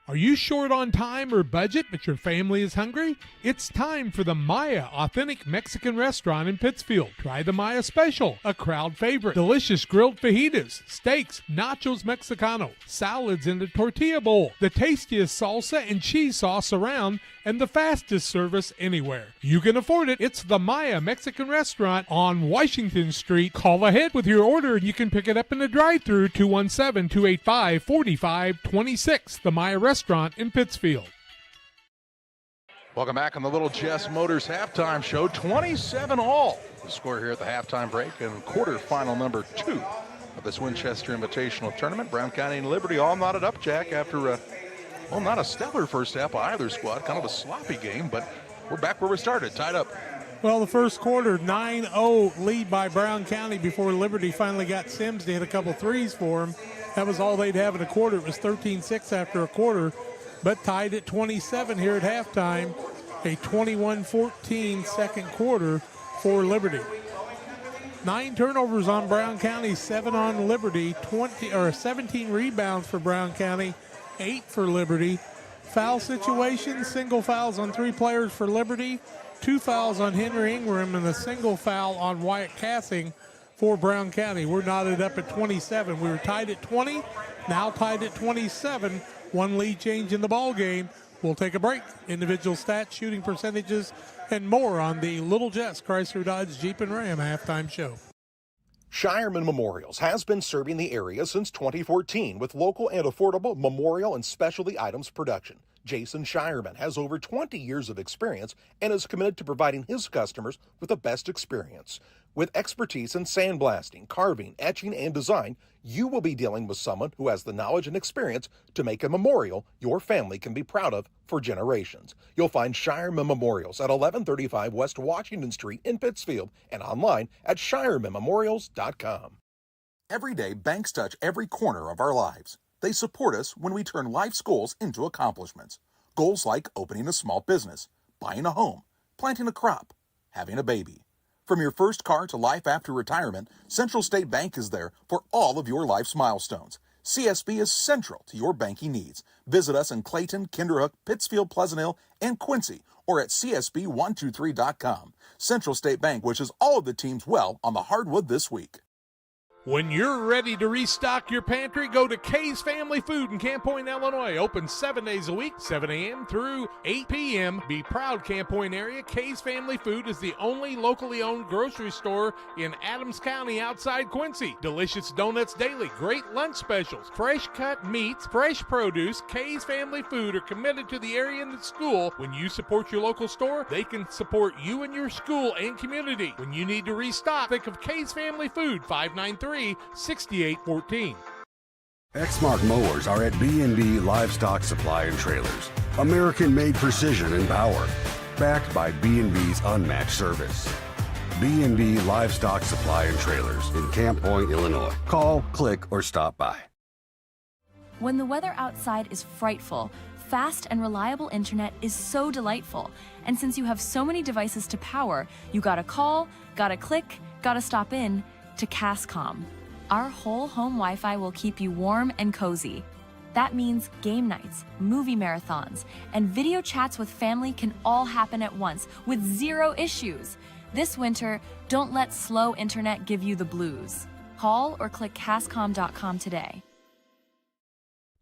Are you short on time or budget, but your family is hungry? It's time for the Maya Authentic Mexican Restaurant in Pittsfield. Try the Maya Special, a crowd favorite. Delicious grilled fajitas, steaks, nachos Mexicano, salads in the tortilla bowl, the tastiest salsa and cheese sauce around, and the fastest service anywhere. You can afford it. It's the Maya Mexican Restaurant on Washington Street. Call ahead with your order and you can pick it up in the drive-thru, 217-285-4526. The Maya Restaurant in Pittsfield. Welcome back on the Little Jess Motors halftime show. 27 all. The score here at the halftime break and quarterfinal number 2 of this Winchester Invitational Tournament. Brown County and Liberty all knotted up, Jack, after not a stellar first half by either squad. Kind of a sloppy game, but we're back where we started, tied up. Well, the first quarter, 9-0 lead by Brown County before Liberty finally got Sims to hit a couple threes for them. That was all they'd have in a quarter. It was 13-6 after a quarter, but tied at 27 here at halftime. A 21-14 second quarter for Liberty. 9 turnovers on Brown County, 7 on Liberty, 17 rebounds for Brown County, 8 for Liberty. Foul situation, single fouls on 3 players for Liberty, 2 fouls on Henry Ingram, and a single foul on Wyatt Cassing for Brown County. We're knotted up at 27. We were tied at 20, now tied at 27. 1 lead change in the ball game. We'll take a break. Individual stats, shooting percentages, and more on the Little Jess Chrysler Dodge Jeep and Ram halftime show. Shireman Memorials has been serving the area since 2014 with local and affordable memorial and specialty items production. Jason Shireman has over 20 years of experience and is committed to providing his customers with the best experience. With expertise in sandblasting, carving, etching, and design, you will be dealing with someone who has the knowledge and experience to make a memorial your family can be proud of for generations. You'll find Shireman Memorials at 1135 West Washington Street in Pittsfield and online at shiremanmemorials.com. Every day, banks touch every corner of our lives. They support us when we turn life's goals into accomplishments. Goals like opening a small business, buying a home, planting a crop, having a baby. From your first car to life after retirement, Central State Bank is there for all of your life's milestones. CSB is central to your banking needs. Visit us in Clayton, Kinderhook, Pittsfield, Pleasant Hill, and Quincy, or at csb123.com. Central State Bank wishes all of the teams well on the hardwood this week. When you're ready to restock your pantry, go to Kay's Family Food in Camp Point, Illinois. Open 7 days a week, 7 a.m. through 8 p.m. Be proud, Camp Point area. Kay's Family Food is the only locally owned grocery store in Adams County outside Quincy. Delicious donuts daily, great lunch specials, fresh cut meats, fresh produce. Kay's Family Food are committed to the area and the school. When you support your local store, they can support you and your school and community. When you need to restock, think of Kay's Family Food, 593-6814. Exmark mowers are at B&B Livestock Supply and Trailers. American-made precision and power, backed by B&B's unmatched service. B&B Livestock Supply and Trailers in Camp Point, Illinois. Call, click, or stop by. When the weather outside is frightful, fast and reliable internet is so delightful. And since you have so many devices to power, you gotta call, gotta click, gotta stop in to Cascom. Our whole home Wi-Fi will keep you warm and cozy. That means game nights, movie marathons, and video chats with family can all happen at once with 0 issues. This winter, don't let slow internet give you the blues. Call or click Cascom.com today.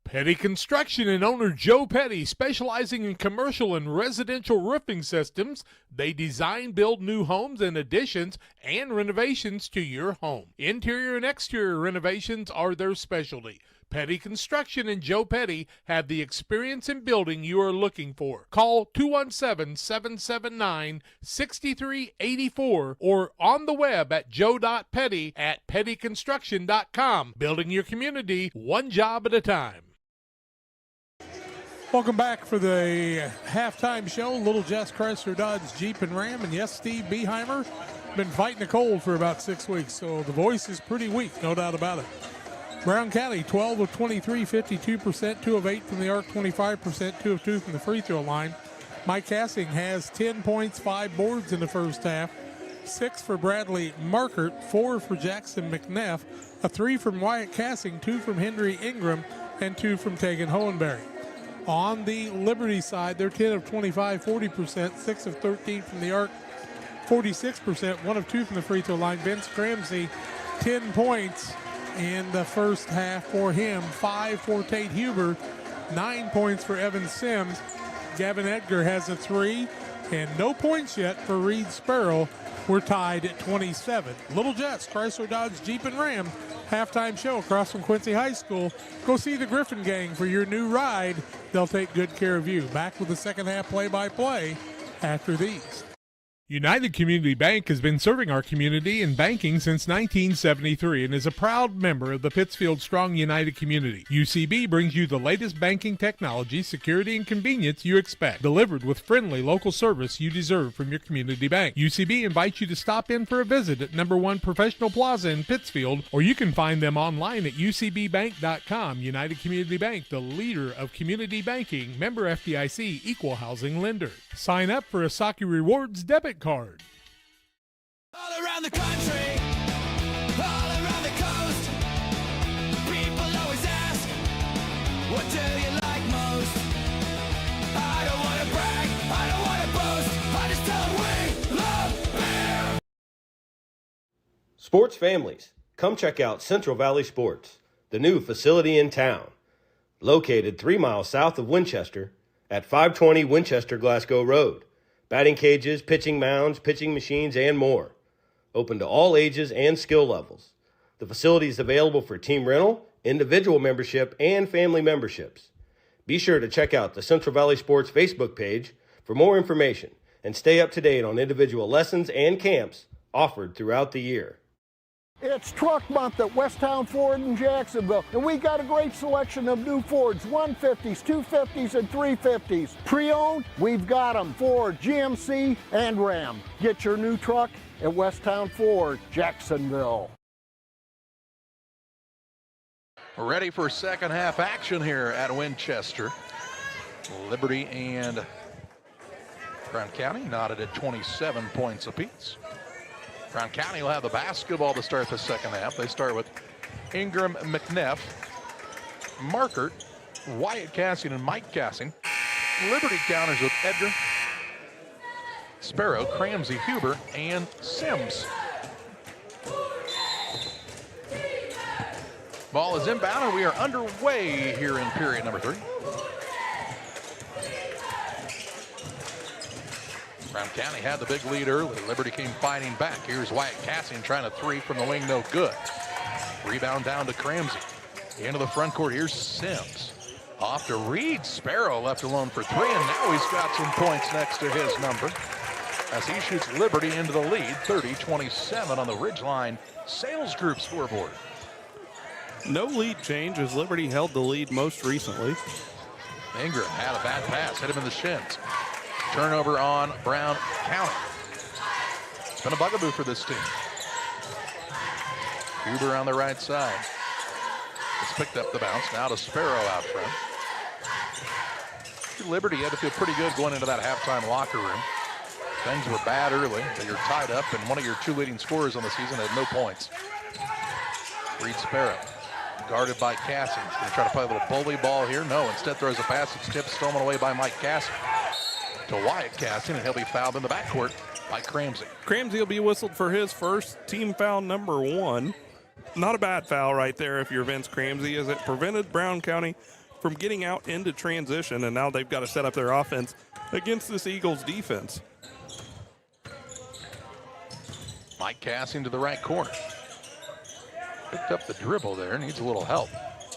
Petty Construction and owner Joe Petty, specializing in commercial and residential roofing systems. They design, build new homes and additions and renovations to your home. Interior and exterior renovations are their specialty. Petty Construction and Joe Petty have the experience in building you are looking for. Call 217-779-6384 or on the web at joe.petty@pettyconstruction.com. Building your community one job at a time. Welcome back for the halftime show. Little Jess Chrysler Dodge Jeep and Ram. And yes, Steve Beheimer been fighting a cold for about 6 weeks, so the voice is pretty weak, no doubt about it. Brown County, 12 of 23, 52%, 2 of 8 from the arc, 25%, 2 of 2 from the free throw line. Mike Cassing has 10 points, 5 boards in the first half. 6 for Bradley Markert, 4 for Jackson McNeff, a 3 from Wyatt Cassing, 2 from Henry Ingram, and 2 from Tegan Hohenberry. On the Liberty side, they're 10 of 25, 40%, 6 of 13 from the arc, 46%, 1 of 2 from the free throw line. Vince Cramsey, 10 points in the first half for him, 5 for Tate Huber, 9 points for Evan Sims. Gavin Edgar has a 3, and no points yet for Reed Sparrow. We're tied at 27. Little Jess, Chrysler Dodge Jeep and Ram, halftime show across from Quincy High School. Go see the Griffin Gang for your new ride. They'll take good care of you. Back with the second half play-by-play after these. United Community Bank has been serving our community in banking since 1973 and is a proud member of the Pittsfield Strong United community. UCB brings you the latest banking technology, security, and convenience you expect, delivered with friendly local service you deserve from your community bank. UCB invites you to stop in for a visit at number 1 Professional Plaza in Pittsfield, or you can find them online at ucbbank.com. United Community Bank, the leader of community banking, member FDIC, equal housing lender. Sign up for a Saki Rewards debit card. All around the country, all around the coast, people always ask, what do you like most? Sports families, come check out Central Valley Sports, the new facility in town. Located 3 miles south of Winchester at 520 Winchester Glasgow Road. Batting cages, pitching mounds, pitching machines, and more. Open to all ages and skill levels. The facility is available for team rental, individual membership, and family memberships. Be sure to check out the Central Valley Sports Facebook page for more information and stay up to date on individual lessons and camps offered throughout the year. It's Truck Month at Westtown Ford in Jacksonville, and we got a great selection of new Fords, 150s, 250s, and 350s. Pre-owned, we've got them, Ford, GMC, and Ram. Get your new truck at Westtown Ford, Jacksonville. We're ready for second half action here at Winchester. Liberty and Brown County knotted at 27 points apiece. Brown County will have the basketball to start the second half. They start with Ingram, McNeff, Markert, Wyatt Cassian, and Mike Cassian. Liberty counters with Edgar, Sparrow, Cramsey, Huber, and Sims. Ball is inbound, and we are underway here in period number 3. Brown County had the big lead early. Liberty came fighting back. Here's Wyatt Cassian trying to three from the wing, no good. Rebound down to Cramsey. Into the front court, here's Sims. Off to Reed. Sparrow left alone for 3, and now he's got some points next to his number as he shoots Liberty into the lead, 30-27 on the Ridgeline Sales Group scoreboard. No lead change as Liberty held the lead most recently. Ingram had a bad pass, hit him in the shins. Turnover on Brown County. It's been a bugaboo for this team. Huber on the right side. It's picked up the bounce. Now to Sparrow out front. Liberty had to feel pretty good going into that halftime locker room. Things were bad early, but you're tied up, and one of your 2 leading scorers on the season had no points. Reed Sparrow, guarded by Cassian. He's going to try to play a little bully ball here. No, instead throws a pass. It's tipped, stolen away by Mike Cassian to Wyatt Cassian, and he'll be fouled in the backcourt by Cramsey. Cramsey will be whistled for his first team foul, number 1. Not a bad foul right there if you're Vince Cramsey, as it prevented Brown County from getting out into transition, and now they've got to set up their offense against this Eagles defense. Mike Cassian to the right corner. Picked up the dribble there, needs a little help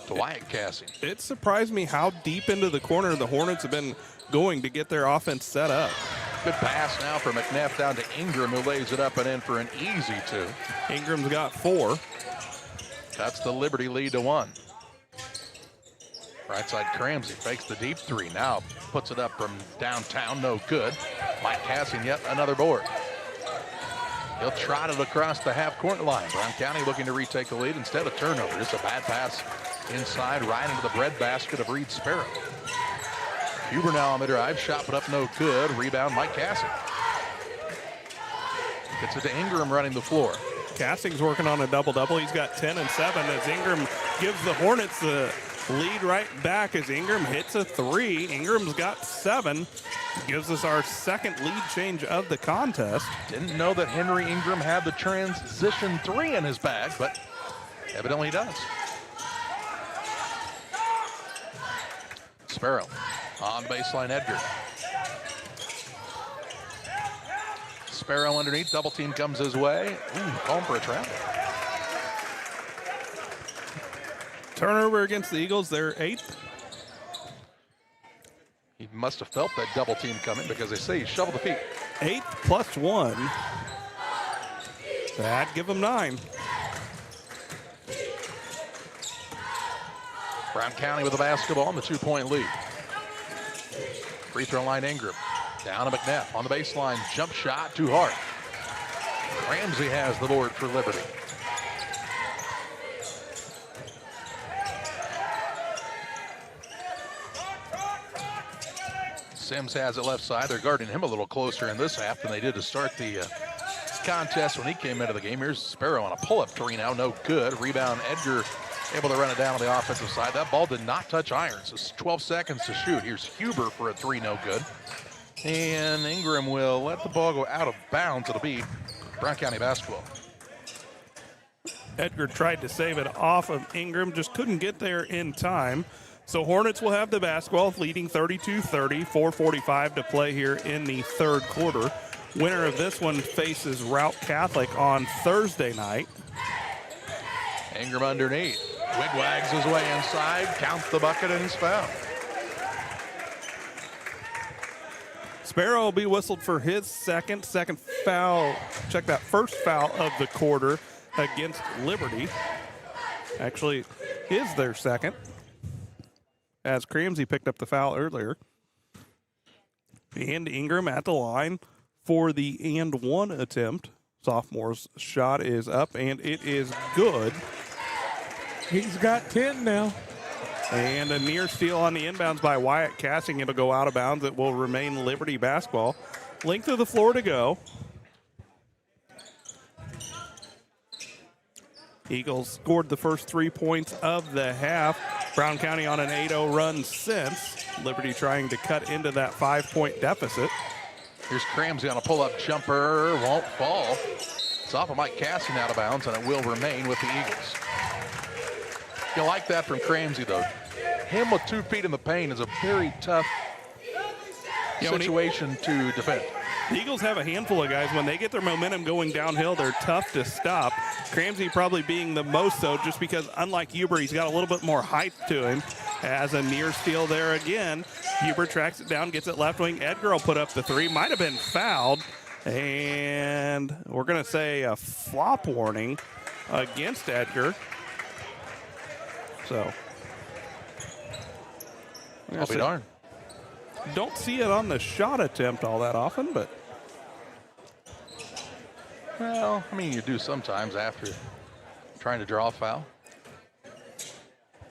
to Wyatt Cassian. It surprised me how deep into the corner the Hornets have been going to get their offense set up. Good pass now for McNeff down to Ingram, who lays it up and in for an easy 2. Ingram's got 4. That's the Liberty lead to 1. Right side Cramsey fakes the deep 3. Now puts it up from downtown, no good. Mike Cassian yet another board. He'll trot it across the half-court line. Brown County looking to retake the lead instead of turnover. Just a bad pass inside, right into the breadbasket of Reed Sparrow. Huber now on the drive, shot put up no good. Rebound Mike Cassian. Gets it to Ingram running the floor. Cassing's working on a double-double. He's got 10 and 7 as Ingram gives the Hornets the lead right back as Ingram hits a 3. Ingram's got 7. Gives us our second lead change of the contest. Didn't know that Henry Ingram had the transition 3 in his bag, but evidently he does. Sparrow on the baseline, Edgar. Sparrow underneath, double team comes his way. Home for a travel. Turnover against the Eagles, they're 8th. He must have felt that double team coming because they say he shoveled the feet. 8th plus 1. That'd give him 9. Brown County with the basketball and the 2-point lead. Free throw line Ingram. Down to McNeff on the baseline. Jump shot, too hard. Ramsey has the board for Liberty. Sims has it left side. They're guarding him a little closer in this half than they did to start the contest when he came into the game. Here's Sparrow on a pull-up 3 now, no good. Rebound, Edgar able to run it down on the offensive side. That ball did not touch iron, so 12 seconds to shoot. Here's Huber for a 3, no good. And Ingram will let the ball go out of bounds. It'll be Brown County basketball. Edgar tried to save it off of Ingram, just couldn't get there in time. So Hornets will have the basketball, leading 32-30, 4:45 to play here in the third quarter. Winner of this one faces Route Catholic on Thursday night. Ingram underneath. Wigwags his way inside, counts the bucket, and is fouled. Sparrow will be whistled for his second foul. Check that, first foul of the quarter against Liberty. Actually, is their second, as Cramsey picked up the foul earlier. And Ingram at the line for the and one attempt. Sophomore's shot is up, and it is good. He's got 10 now. And a near steal on the inbounds by Wyatt Casting. It'll go out of bounds. It will remain Liberty basketball. Length of the floor to go. Eagles scored the first 3 points of the half. Brown County on an 8-0 run since. Liberty trying to cut into that 5-point deficit. Here's Cramsey on a pull-up jumper. Won't fall. It's off of Mike Casting out of bounds, and it will remain with the Eagles. You like that from Cramsey, though. Him with 2 feet in the paint is a very tough situation to defend. The Eagles have a handful of guys. When they get their momentum going downhill, they're tough to stop. Cramsey probably being the most so, just because unlike Huber, he's got a little bit more height to him. As a near steal there again. Huber tracks it down, gets it left wing. Edgar will put up the 3. Might have been fouled. And we're going to say a flop warning against Edgar. So, I'll be darned. Don't see it on the shot attempt all that often, but. Well, I mean, you do sometimes after trying to draw a foul.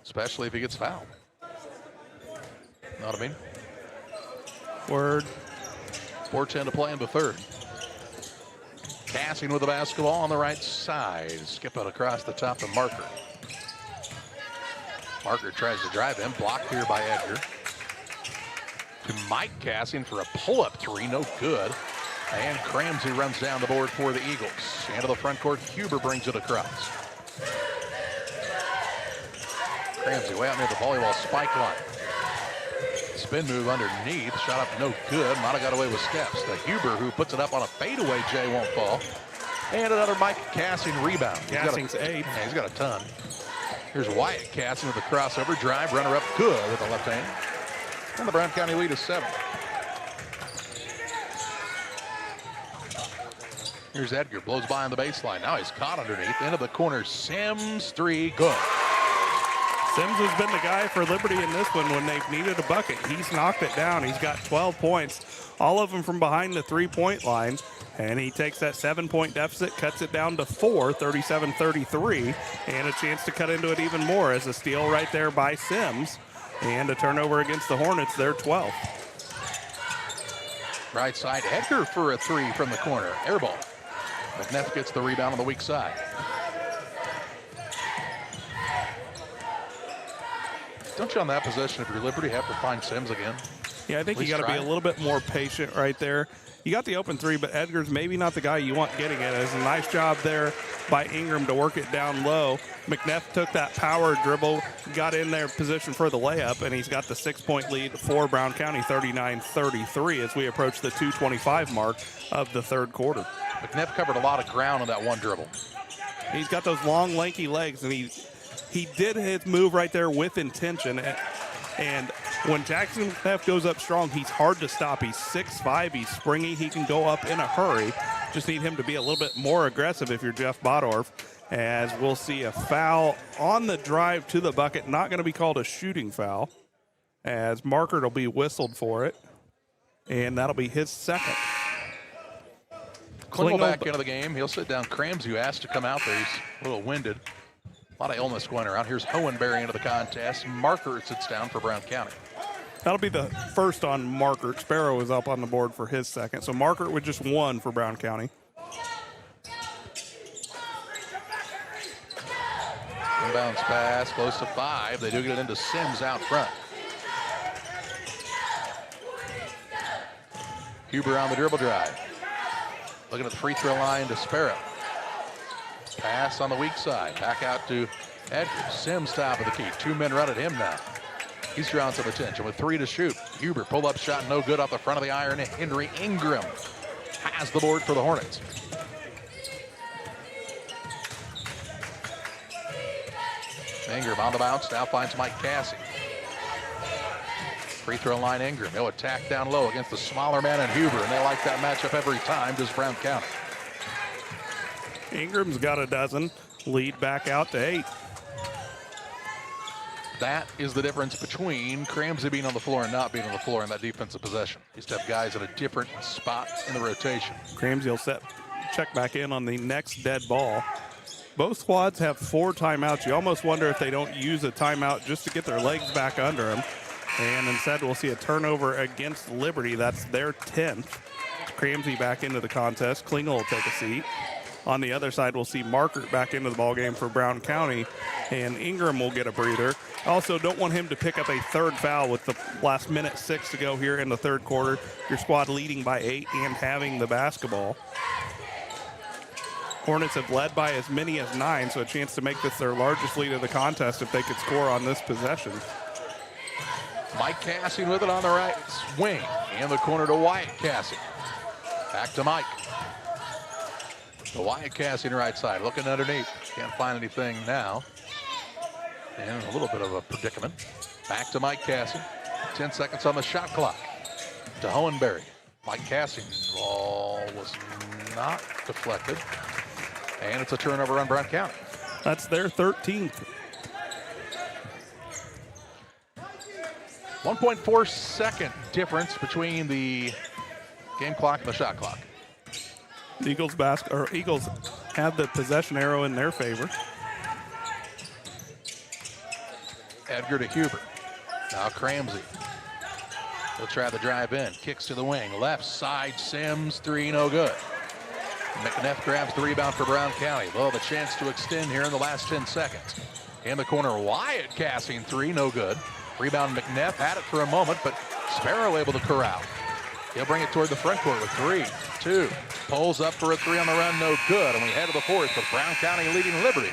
Especially if he gets fouled. Know what I mean? Word. 4:10 to play in the third. Casting with the basketball on the right side. Skip it across the top to Marker. Marker tries to drive in, blocked here by Edgar. To Mike Casting for a pull-up 3, no good. And Cramsey runs down the board for the Eagles. Into the front court, Huber brings it across. Cramsey way out near the volleyball spike line. Spin move underneath, shot up no good. Might have got away with steps. The Huber who puts it up on a fadeaway, Jay won't fall. And another Mike Casting rebound. Casting's 8. Yeah, he's got a ton. Here's Wyatt Casting with the crossover drive, runner up good with the left hand. And the Brown County lead is 7. Here's Edgar, blows by on the baseline. Now he's caught underneath, into the corner. Sims 3, good. Sims has been the guy for Liberty in this one when they've needed a bucket. He's knocked it down. He's got 12 points, all of them from behind the 3-point line. And he takes that 7-point deficit, cuts it down to 4, 37-33, and a chance to cut into it even more as a steal right there by Sims. And a turnover against the Hornets, they're 12th. Right side, Edgar for a 3 from the corner. Air ball. McNeff gets the rebound on the weak side. Don't you on that possession of your Liberty have to find Sims again? Yeah, I think you got to be a little bit more patient right there. You got the open 3, but Edgar's maybe not the guy you want getting it. It's a nice job there by Ingram to work it down low. McNeff took that power dribble, got in there position for the layup, and he's got the 6-point lead for Brown County, 39-33, as we approach the 2:25 mark of the third quarter. McNeff covered a lot of ground on that one dribble. He's got those long, lanky legs, and he did his move right there with intention. And when Jackson McNeff goes up strong, he's hard to stop. He's 6'5", he's springy, he can go up in a hurry. Just need him to be a little bit more aggressive if you're Jeff Bodorf, as we'll see a foul on the drive to the bucket. Not going to be called a shooting foul, as Marker will be whistled for it, and that'll be his second. Klingel back into the game. He'll sit down. Cramsey, who asked to come out there, he's a little winded. A lot of illness going around. Here's Hohenberry into the contest. Marker sits down for Brown County. That'll be the first on Marker. Sparrow is up on the board for his second. So Marker with just 1 for Brown County. Inbounds pass, close to 5. They do get it into Sims out front. Huber on the dribble drive. Looking at the free throw line to Sparrow. Pass on the weak side. Back out to Edgar. Sims top of the key. 2 men run at him now. He's drawing some attention with 3 to shoot. Huber pull-up shot, no good off the front of the iron. Henry Ingram has the board for the Hornets. Ingram on the bounce, now finds Mike Cassie. Free throw line Ingram. He'll attack down low against the smaller man in Huber, and they like that matchup every time, does Brown County. Ingram's got a dozen. Lead back out to 8. That is the difference between Cramsey being on the floor and not being on the floor in that defensive possession. Used to have guys at a different spot in the rotation. Cramsey will check back in on the next dead ball. Both squads have 4 timeouts. You almost wonder if they don't use a timeout just to get their legs back under them. And instead we'll see a turnover against Liberty. That's their 10th. Cramsey back into the contest. Klingel will take a seat. On the other side, we'll see Markert back into the ballgame for Brown County, and Ingram will get a breather. Also, don't want him to pick up a 3rd foul with the last minute 6 to go here in the 3rd quarter. Your squad leading by 8 and having the basketball. Hornets have led by as many as 9, so a chance to make this their largest lead of the contest if they could score on this possession. Mike Cassie with it on the right wing. In the corner to Wyatt Cassie. Back to Mike. The Wyatt Cassie right side, looking underneath. Can't find anything now. And a little bit of a predicament. Back to Mike Cassie. 10 seconds on the shot clock. To Hohenberry. Mike Cassie. Ball was not deflected. And it's a turnover on Brown County. That's their 13th. 1.4 second difference between the game clock and the shot clock. The Eagles have the possession arrow in their favor. Edgar to Huber. Now Cramsey. He'll try the drive in. Kicks to the wing. Left side, Sims, 3, no good. McNeff grabs the rebound for Brown County. They'll have a chance to extend here in the last 10 seconds. In the corner, Wyatt casting 3, no good. Rebound McNeff had it for a moment, but Sparrow able to corral. He'll bring it toward the front court with 3, 2. Pulls up for a 3 on the run, no good. And we head to the 4th with Brown County leading Liberty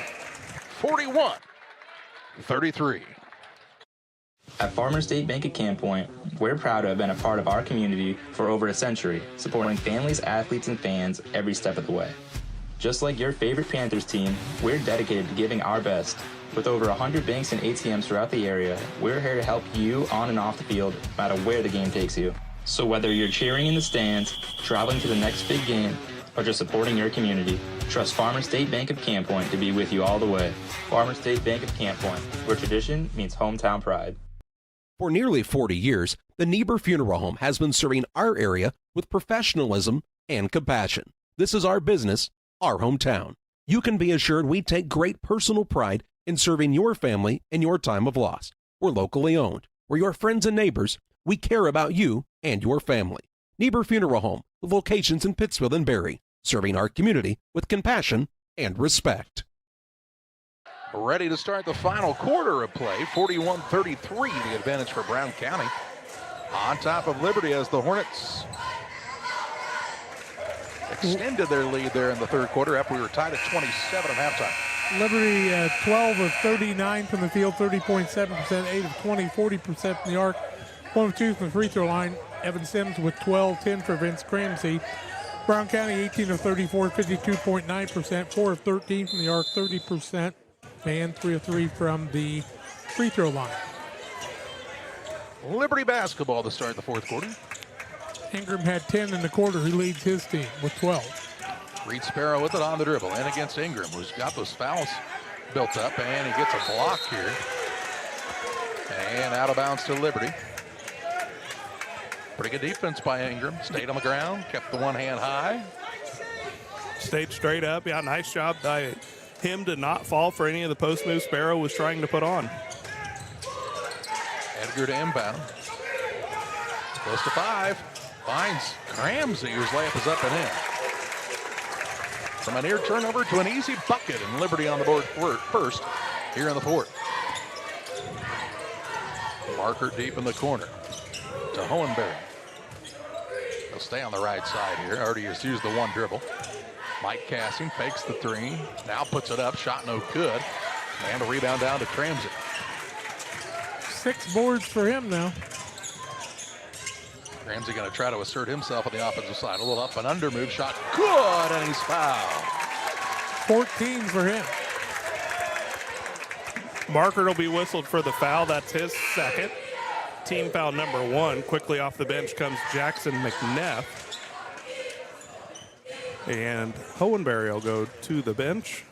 41-33. At Farmers State Bank at Camp Point, we're proud to have been a part of our community for over a century, supporting families, athletes, and fans every step of the way. Just like your favorite Panthers team, we're dedicated to giving our best. With over 100 banks and ATMs throughout the area, we're here to help you on and off the field, no matter where the game takes you. So whether you're cheering in the stands, traveling to the next big game, or just supporting your community, trust Farmers State Bank of Camp Point to be with you all the way. Farmers State Bank of Camp Point, where tradition meets hometown pride. For nearly 40 years, the Niebuhr Funeral Home has been serving our area with professionalism and compassion. This is our business, our hometown. You can be assured we take great personal pride in serving your family in your time of loss. We're locally owned. We're your friends and neighbors. We care about you and your family. Niebuhr Funeral Home, with locations in Pittsfield and Barry, serving our community with compassion and respect. Ready to start the final quarter of play. 41-33, the advantage for Brown County. On top of Liberty as the Hornets extended their lead there in the 3rd quarter after we were tied at 27 at halftime. Liberty 12 of 39 from the field, 30.7%, 8 of 20, 40% from the arc, 1 of 2 from the free throw line. Evan Sims with 12, 10 for Vince Cramsey. Brown County 18 of 34, 52.9%, 4 of 13 from the arc, 30%, and 3 of 3 from the free throw line. Liberty basketball to start the 4th quarter. Ingram had 10 in the quarter. He leads his team with 12. Reed Sparrow with it on the dribble. In against Ingram, who's got those fouls built up, and he gets a block here. And out of bounds to Liberty. Pretty good defense by Ingram. Stayed on the ground, kept the one hand high. Stayed straight up. Yeah, nice job by him to not fall for any of the post moves Sparrow was trying to put on. Edgar to inbound. Close to 5. Finds Cramsey, whose layup is up and in. From a near turnover to an easy bucket, and Liberty on the board first here in the 4th. Marker deep in the corner to Hohenberry. He'll stay on the right side here. Already has used the one dribble. Mike Cassing fakes the three. Now puts it up. Shot no good. And a rebound down to Cramsey. 6 boards for him now. Ramsey going to try to assert himself on the offensive side. A little up and under move. Shot good, and he's fouled. 14 for him. Marker will be whistled for the foul. That's his second. Team foul number 1. Quickly off the bench comes Jackson McNeff. And Hohenberry will go to the bench.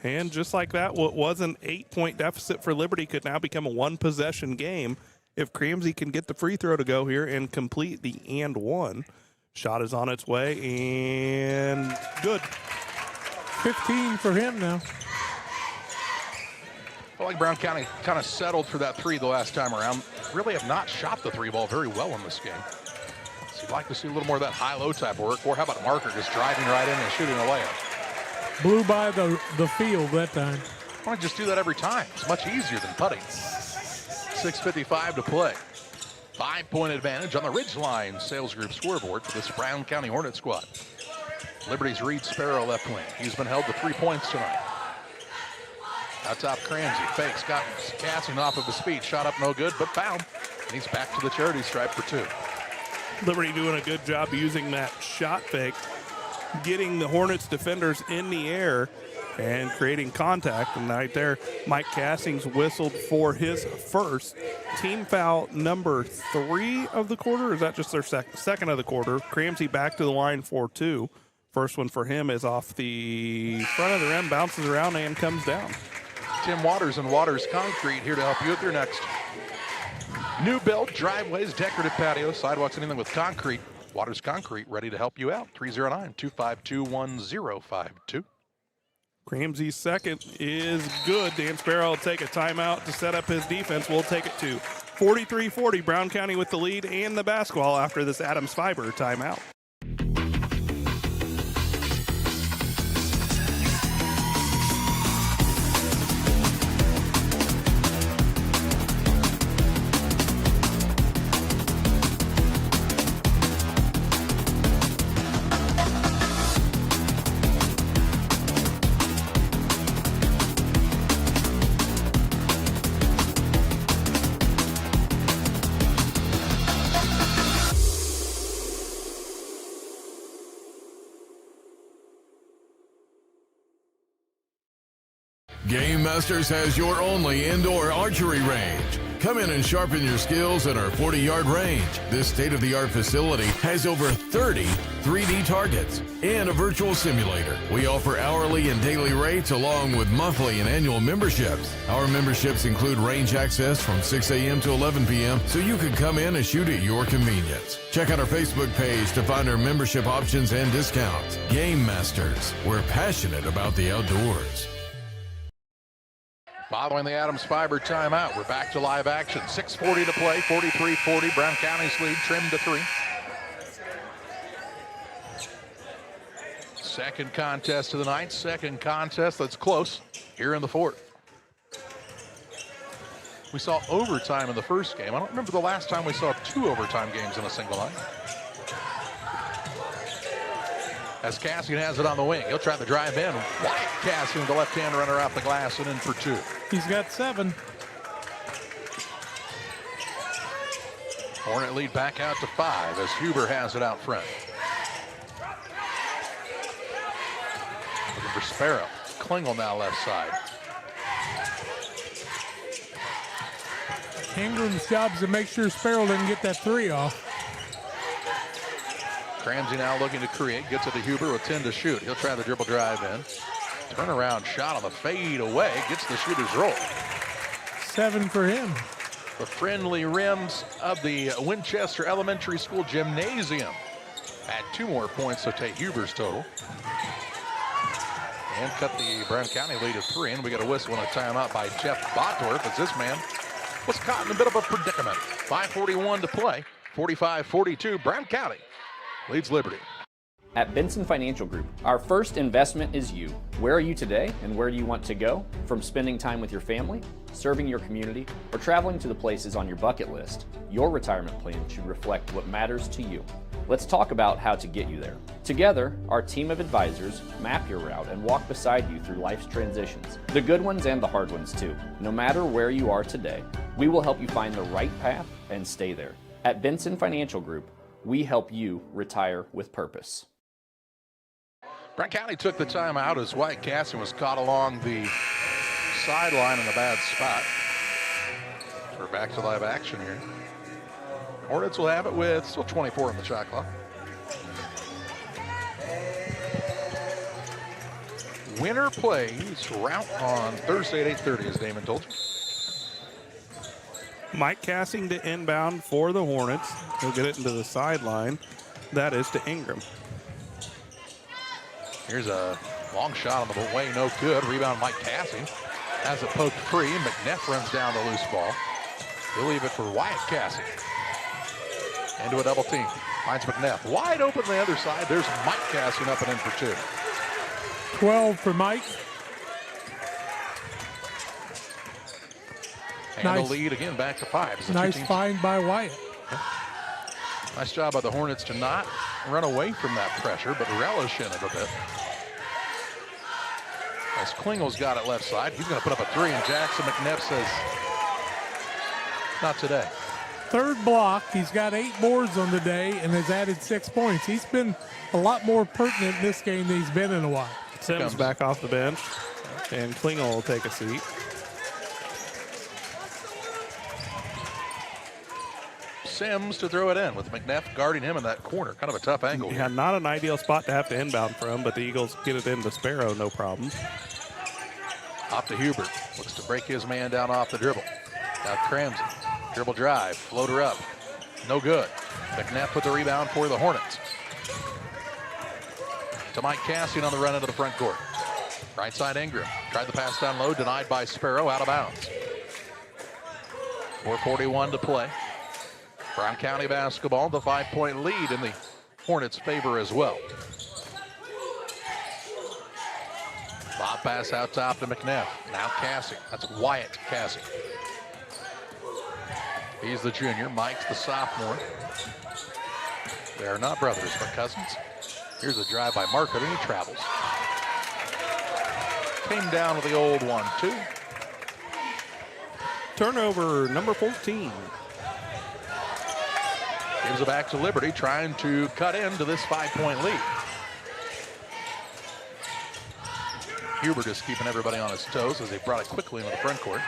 And just like that, what was an 8-point deficit for Liberty could now become a 1-possession game if Cramsey can get the free throw to go here and complete the and one. Shot is on its way and good. 15 for him now. I feel like Brown County kind of settled for that three the last time around. Really have not shot the three ball very well in this game. So you'd like to see a little more of that high-low type of work. Or how about Marker just driving right in and shooting a layup? Blew by the field that time. Why don't you just do that every time? It's much easier than putting. 6:55 to play. 5-point advantage on the Ridgeline Sales Group scoreboard for this Brown County Hornet squad. Liberty's Reed Sparrow left wing. He's been held to 3 points tonight. Out top, Cramsey fakes, got Cassing off of his feet. Shot up no good, but fouled. And he's back to the charity stripe for 2. Liberty doing a good job using that shot fake, getting the Hornets defenders in the air and creating contact. And right there, Mike Cassing's whistled for his first team foul number 3 of the quarter. Or is that just their second of the quarter? Cramsey back to the line for 2. First one for him is off the front of the rim, bounces around and comes down. Tim Waters and Waters Concrete here to help you with your next new build, driveways, decorative patios, sidewalks, anything with concrete. Waters Concrete ready to help you out. 309-252-1052. Cramsey's second is good. Dan Sparrow will take a timeout to set up his defense. We'll take it to 43-40. Brown County with the lead and the basketball after this Adams Fiber timeout. Game Masters has your only indoor archery range. Come in and sharpen your skills at our 40-yard range. This state-of-the-art facility has over 30 3D targets and a virtual simulator. We offer hourly and daily rates along with monthly and annual memberships. Our memberships include range access from 6 a.m. to 11 p.m. so you can come in and shoot at your convenience. Check out our Facebook page to find our membership options and discounts. Game Masters, we're passionate about the outdoors. Following the Adams Fiber timeout, we're back to live action. 6:40 to play, 43-40. Brown County's lead trimmed to 3. Second contest of the night, second contest that's close here in the fourth. We saw overtime in the first game. I don't remember the last time we saw 2 overtime games in a single night. As Cassian has it on the wing. He'll try to drive in. Wyatt Cassian, the left-hand runner off the glass and in for 2. He's got 7. Hornet lead back out to 5 as Huber has it out front. Looking for Sparrow. Klingel now left side. Ingram's job is to make sure Sparrow doesn't get that 3 off. Cramsey now looking to create. Gets it to Huber with 10 to shoot. He'll try the dribble drive in. Turnaround shot on the fade away. Gets the shooter's roll. 7 for him. The friendly rims of the Winchester Elementary School Gymnasium. Add 2 more points to take Huber's total. And cut the Brown County lead to 3. And we got a whistle and a timeout by Jeff Botdorf as this man was caught in a bit of a predicament. 5:41 to play. 45-42. Brown County leads Liberty. At Benson Financial Group, our first investment is you. Where are you today and where do you want to go? From spending time with your family, serving your community, or traveling to the places on your bucket list, your retirement plan should reflect what matters to you. Let's talk about how to get you there. Together, our team of advisors map your route and walk beside you through life's transitions, the good ones and the hard ones too. No matter where you are today, we will help you find the right path and stay there. At Benson Financial Group, we help you retire with purpose. Brown County took the time out as Wyatt Casson was caught along the sideline in a bad spot. We're back to live action here. Hornets will have it with still 24 on the shot clock. Winner plays route on Thursday at 8:30, as Damon told you. Mike Cassing to inbound for the Hornets. He'll get it into the sideline. That is to Ingram. Here's a long shot on the way, no good. Rebound Mike Cassing has it poked free. McNeff runs down the loose ball. He'll leave it for Wyatt Cassing. Into a double team. Finds McNeff. Wide open on the other side. There's Mike Cassing up and in for 2. 12 for Mike. And the lead again back to 5. Nice find by Wyatt. Nice job by the Hornets to not run away from that pressure, but relish in it a bit. As Klingel's got it left side, he's going to put up a 3, and Jackson McNeff says, not today. Third block. He's got 8 boards on the day and has added 6 points. He's been a lot more pertinent in this game than he's been in a while. Sims back off the bench, and Klingel will take a seat. Sims to throw it in with McNeff guarding him in that corner. Kind of a tough angle. Yeah, not an ideal spot to have to inbound from, but the Eagles get it into Sparrow, no problem. Off to Hubert. Looks to break his man down off the dribble. Now Cramsey. Dribble drive. Floater up. No good. McNeff with the rebound for the Hornets. To Mike Cassing on the run into the front court. Right side Ingram. Tried the pass down low. Denied by Sparrow. Out of bounds. 4:41 to play. Brown County basketball, the 5-point lead in the Hornets' favor as well. Lob pass out top to McNeff. Now Cassing. That's Wyatt Cassing. He's the junior. Mike's the sophomore. They are not brothers, but cousins. Here's a drive by Market, and he travels. Came down with the old 1-2. Turnover number 14. Gives it back to Liberty, trying to cut into this 5-point lead. Hubert is keeping everybody on his toes as they brought it quickly into the front court.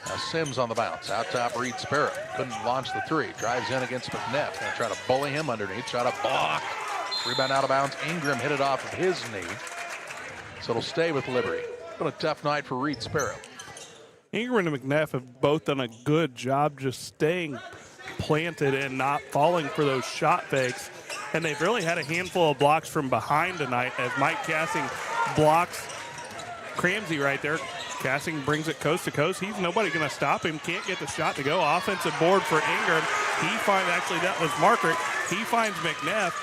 Now Sims on the bounce. Out top, Reed Sparrow. Couldn't launch the 3. Drives in against McNeff. Going to try to bully him underneath. Try to block. Rebound out of bounds. Ingram hit it off of his knee. So it'll stay with Liberty. Been a tough night for Reed Sparrow. Ingram and McNeff have both done a good job just staying planted and not falling for those shot fakes. And they've really had a handful of blocks from behind tonight as Mike Cassing blocks Cramsey right there. Cassing brings it coast to coast. He's nobody going to stop him. Can't get the shot to go. Offensive board for Ingram. He finds, actually that was Markert. He finds McNeff.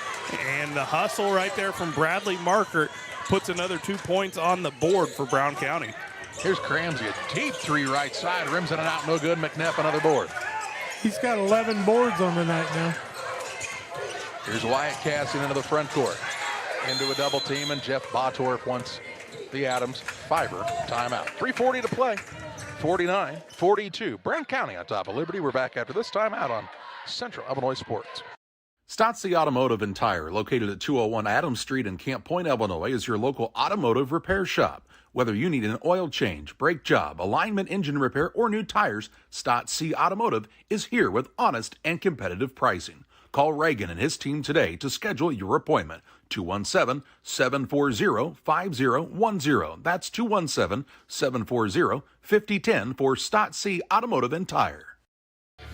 And the hustle right there from Bradley Markert puts another 2 points on the board for Brown County. Here's Cramsey, a deep 3 right side. Rims in and out, no good. McNeff another board. He's got 11 boards on the night now. Here's Wyatt Cassing into the front court. Into a double team, and Jeff Botorf wants the Adams Fiber timeout. 3:40 to play. 49-42. Brown County on top of Liberty. We're back after this timeout on Central Illinois Sports. Stotzi Automotive and Tire, located at 201 Adams Street in Camp Point, Illinois, is your local automotive repair shop. Whether you need an oil change, brake job, alignment, engine repair, or new tires, Stotzi Automotive is here with honest and competitive pricing. Call Reagan and his team today to schedule your appointment. 217-740-5010. That's 217-740-5010 for Stotzi Automotive and Tire.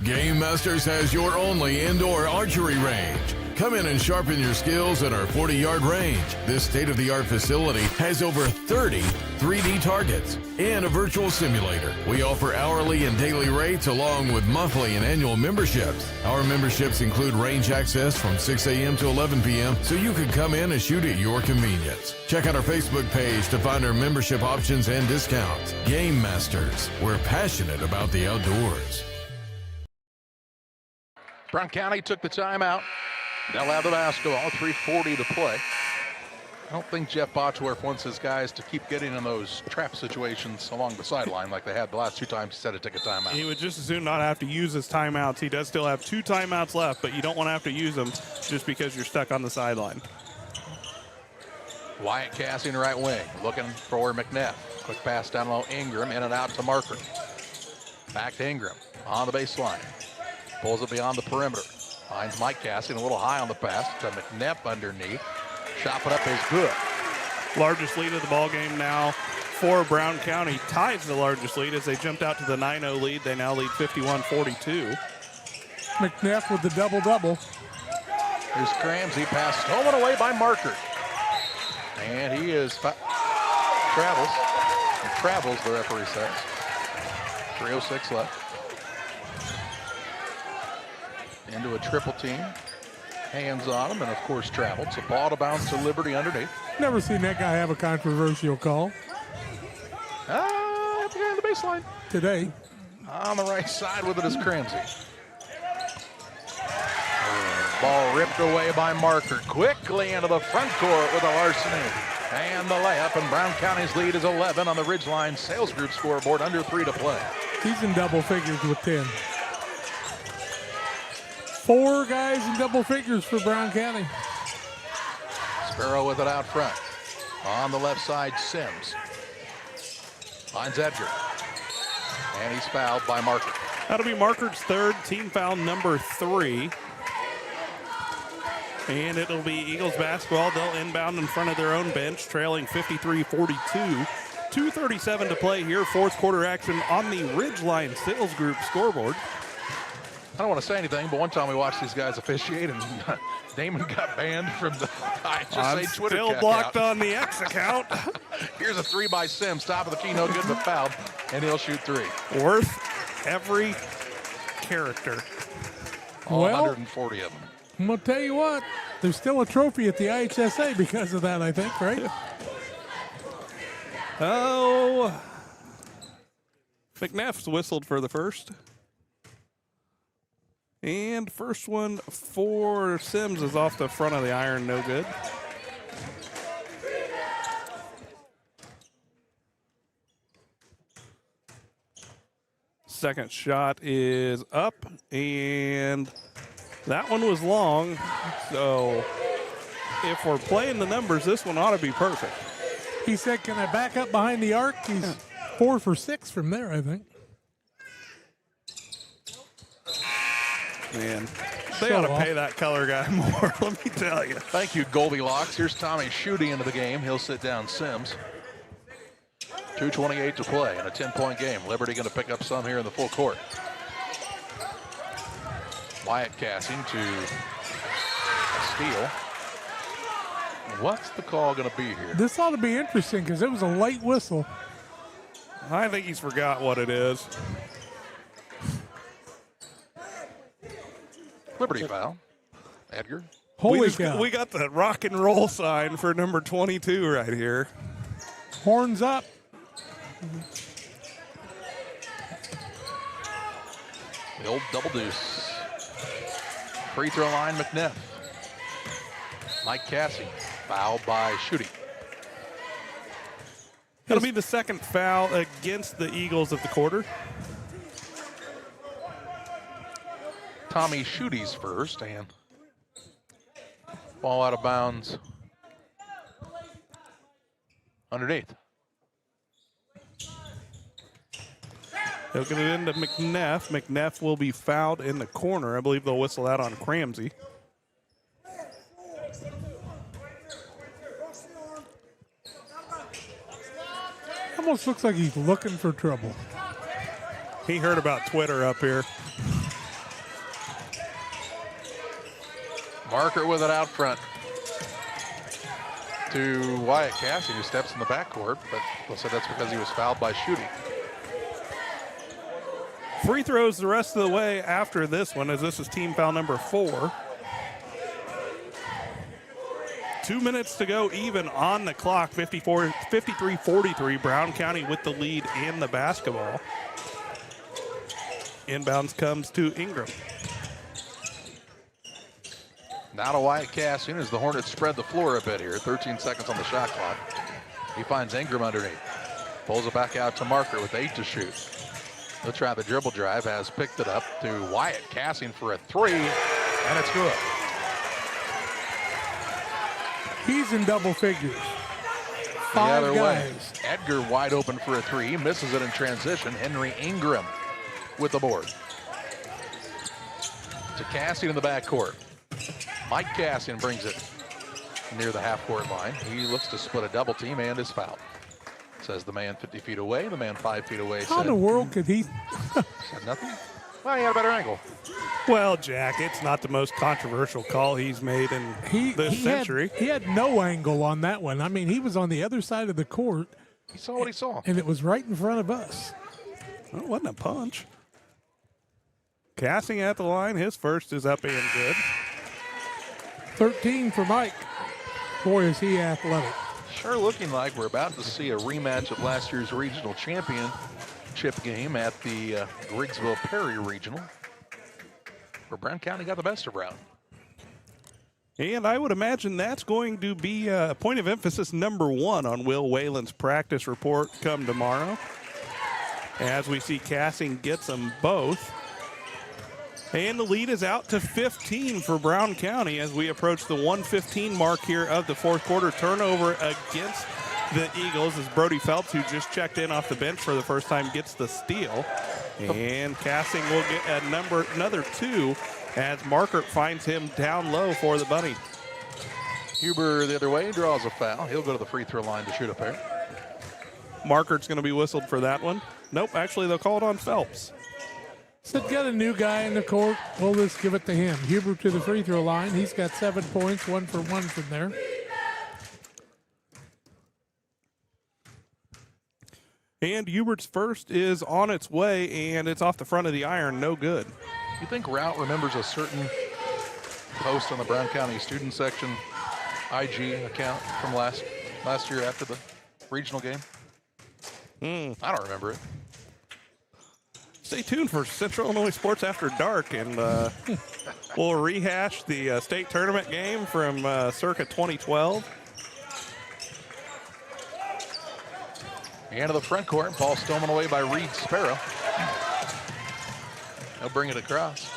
Game Masters has your only indoor archery range. Come in and sharpen your skills at our 40-yard range. This state-of-the-art facility has over 30 3D targets and a virtual simulator. We offer hourly and daily rates along with monthly and annual memberships. Our memberships include range access from 6 a.m. to 11 p.m. so you can come in and shoot at your convenience. Check out our Facebook page to find our membership options and discounts. Game Masters, we're passionate about the outdoors. Brown County took the timeout They'll have the basketball, 3:40 to play. I don't think Jeff Botchworth wants his guys to keep getting in those trap situations along the sideline like they had the last 2 times he said to take a timeout. He would just as soon not have to use his timeouts. He does still have 2 timeouts left, but you don't want to have to use them just because you're stuck on the sideline. Wyatt Cassing right wing, looking for McNeff. Quick pass down low, Ingram, in and out to Marker. Back to Ingram, on the baseline. Pulls it beyond the perimeter. Finds Mike Cassing a little high on the pass to McNeff underneath. Shot put up is good. Largest lead of the ball game now for Brown County. Ties the largest lead as they jumped out to the 9-0 lead. They now lead 51-42. McNeff with the double-double. Here's Cramsey, pass stolen away by Marker. And he is travels, the referee says. 3:06 left. Into a triple team. Hands on him, and of course traveled. So ball to bounce to Liberty underneath. Never seen that guy have a controversial call. The guy on the baseline. Today. On the right side with it is Cramsey. Ball ripped away by Marker. Quickly into the front court with a larceny. And the layup, and Brown County's lead is 11 on the Ridgeline Sales Group scoreboard, under 3 to play. He's in double figures with 10. 4 guys in double figures for Brown County. Sparrow with it out front. On the left side, Sims. Finds Edgar. And he's fouled by Marker. That'll be Marker's 3rd, team foul number 3. And it'll be Eagles basketball. They'll inbound in front of their own bench, trailing 53-42. 2:37 to play here. 4th quarter action on the Ridgeline Sales Group scoreboard. I don't want to say anything, but one time we watched these guys officiate, and Damon got banned from the IHSA Twitter still account. blocked on the X account. Here's a 3 by Sims, top of the key, no good, but fouled, and he'll shoot 3. Worth every character. All Well, 140 of them. I'm going to tell you what, there's still a trophy at the IHSA because of that, I think, right? Oh, McNeff's whistled for the first. And first one for Sims is off the front of the iron, no good. Second shot is up, and that one was long. So if we're playing the numbers, this one ought to be perfect. He said, can I back up behind the arc? He's 4 for 6 from there, I think. Man, they ought to pay that color guy more, let me tell you. Thank you, Goldilocks. Here's Tommy shooting into the game. He'll sit down Sims. 2:28 to play in a 10-point game. Liberty going to pick up some here in the full court. Wyatt Cassing to a steal. What's the call going to be here? This ought to be interesting because it was a late whistle. I think he's forgot what it is. Liberty foul. Edgar. Holy cow. We got the rock and roll sign for number 22 right here. Horns up. The old double deuce. Free throw line, McNeff. Mike Cassing, fouled by Schutte. That'll be the second foul against the Eagles of the quarter. Tommy Schutte's first, and ball out of bounds underneath. They'll get it into McNeff. McNeff will be fouled in the corner. I believe they'll whistle that on Cramsey. Almost looks like he's looking for trouble. He heard about Twitter up here. Marker with it out front to Wyatt Cassing, who steps in the backcourt, but they'll say that's because he was fouled by Schutte. Free throws the rest of the way after this one, as this is team foul number 4. 2 minutes to go even on the clock. 53-43. Brown County with the lead in the basketball. Inbounds comes to Ingram. Now to Wyatt Cassian as the Hornets spread the floor a bit here. 13 seconds on the shot clock. He finds Ingram underneath. Pulls it back out to Marker with 8 to shoot. He'll try the dribble drive, has picked it up to Wyatt Cassian for a 3, and it's good. He's in double figures. The 5 other guys. way. Edgar wide open for a 3. He misses it in transition. Henry Ingram with the board. To Cassian in the backcourt. Mike Cassian brings it near the half-court line. He looks to split a double team and is fouled. Says the man 50 feet away. The man 5 feet away How in the world could he? said nothing. Well, he had a better angle. Well, Jack, it's not the most controversial call he's made in this century. He had no angle on that one. I mean, he was on the other side of the court. He saw what he saw. And it was right in front of us. Well, it wasn't a punch. Cassian at the line. His first is up and good. 13 for Mike. Boy, is he athletic. Sure looking like we're about to see a rematch of last year's regional championship game at the Griggsville Perry Regional, where Brown County got the best of Brown. And I would imagine that's going to be a point of emphasis number 1 on Will Whalen's practice report come tomorrow, as we see Cassian gets them both. And the lead is out to 15 for Brown County as we approach the 1:15 mark here of the fourth quarter. Turnover against the Eagles as Brody Phelps, who just checked in off the bench for the first time, gets the steal. And Cassian will get another 2 as Markert finds him down low for the Bunny. Huber the other way draws a foul. He'll go to the free throw line to shoot a pair. Markert's going to be whistled for that one. Nope, actually they'll call it on Phelps. Said got a new guy in the court. We'll just give it to him. Huber to the free throw line. He's got 7 points, 1 for 1 from there. And Hubert's first is on its way, and it's off the front of the iron. No good. You think Route remembers a certain post on the Brown County student section IG account from last year after the regional game? I don't remember it. Stay tuned for Central Illinois Sports After Dark, and we'll rehash the state tournament game from circa 2012. And to the front court, ball stolen away by Reed Sparrow. He'll bring it across.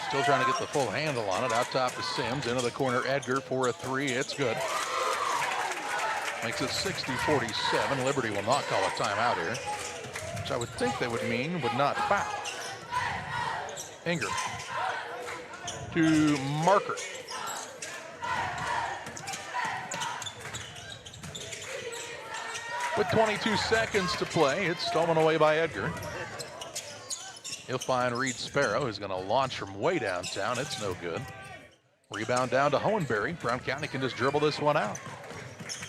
Still trying to get the full handle on it. Out top to Sims, into the corner, Edgar for a 3. It's good. Makes it 60-47. Liberty will not call a timeout here, which I would think they would mean would not foul. Ingram to Marker. With 22 seconds to play, it's stolen away by Edgar. He'll find Reed Sparrow, who's going to launch from way downtown. It's no good. Rebound down to Hohenberry. Brown County can just dribble this one out.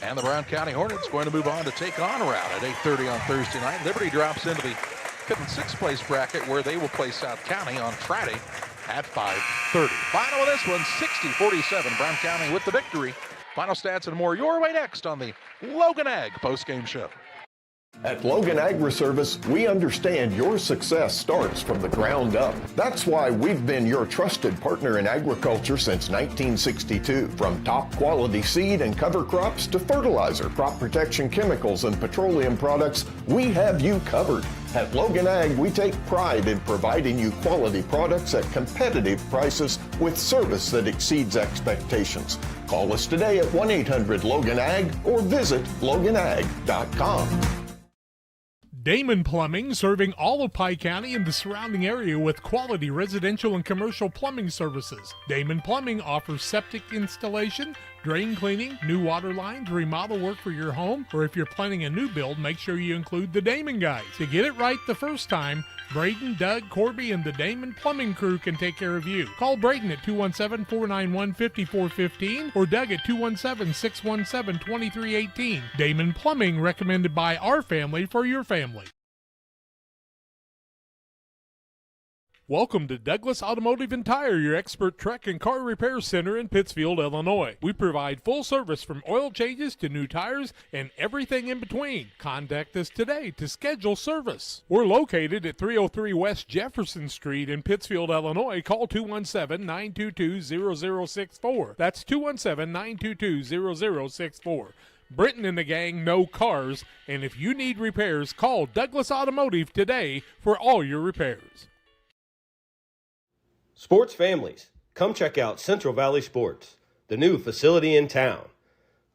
And the Brown County Hornets going to move on to take on Route at 8:30 on Thursday night. Liberty drops into the 5th and 6th place bracket, where they will play South County on Friday at 5:30. Final of this one, 60-47. Brown County with the victory. Final stats and more your way next on the Logan Ag postgame show. At Logan Agri-Service, we understand your success starts from the ground up. That's why we've been your trusted partner in agriculture since 1962. From top quality seed and cover crops to fertilizer, crop protection chemicals, and petroleum products, we have you covered. At Logan Ag, we take pride in providing you quality products at competitive prices with service that exceeds expectations. Call us today at 1-800-LOGAN-AG or visit loganag.com. Damon Plumbing, serving all of Pike County and the surrounding area with quality residential and commercial plumbing services. Damon Plumbing offers septic installation, drain cleaning, new water lines, remodel work for your home, or if you're planning a new build, make sure you include the Damon guys. To get it right the first time, Braden, Doug, Corby, and the Damon Plumbing crew can take care of you. Call Braden at 217-491-5415 or Doug at 217-617-2318. Damon Plumbing, recommended by our family for your family. Welcome to Douglas Automotive and Tire, your expert truck and car repair center in Pittsfield, Illinois. We provide full service from oil changes to new tires and everything in between. Contact us today to schedule service. We're located at 303 West Jefferson Street in Pittsfield, Illinois. Call 217-922-0064. That's 217-922-0064. Britton and the gang know cars, and if you need repairs, call Douglas Automotive today for all your repairs. Sports families, come check out Central Valley Sports, the new facility in town.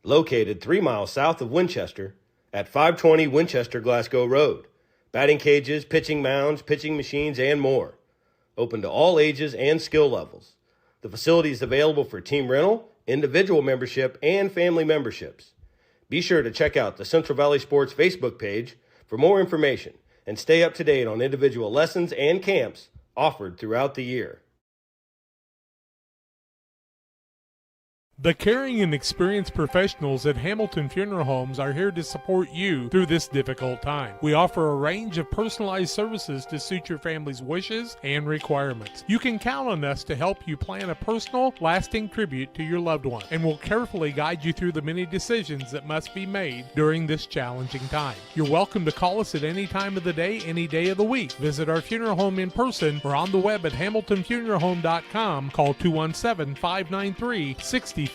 Located 3 miles south of Winchester at 520 Winchester Glasgow Road. Batting cages, pitching mounds, pitching machines, and more. Open to all ages and skill levels. The facility is available for team rental, individual membership, and family memberships. Be sure to check out the Central Valley Sports Facebook page for more information and stay up to date on individual lessons and camps offered throughout the year. The caring and experienced professionals at Hamilton Funeral Homes are here to support you through this difficult time. We offer a range of personalized services to suit your family's wishes and requirements. You can count on us to help you plan a personal, lasting tribute to your loved one, and we'll carefully guide you through the many decisions that must be made during this challenging time. You're welcome to call us at any time of the day, any day of the week. Visit our funeral home in person or on the web at hamiltonfuneralhome.com. Call 217-593-6517.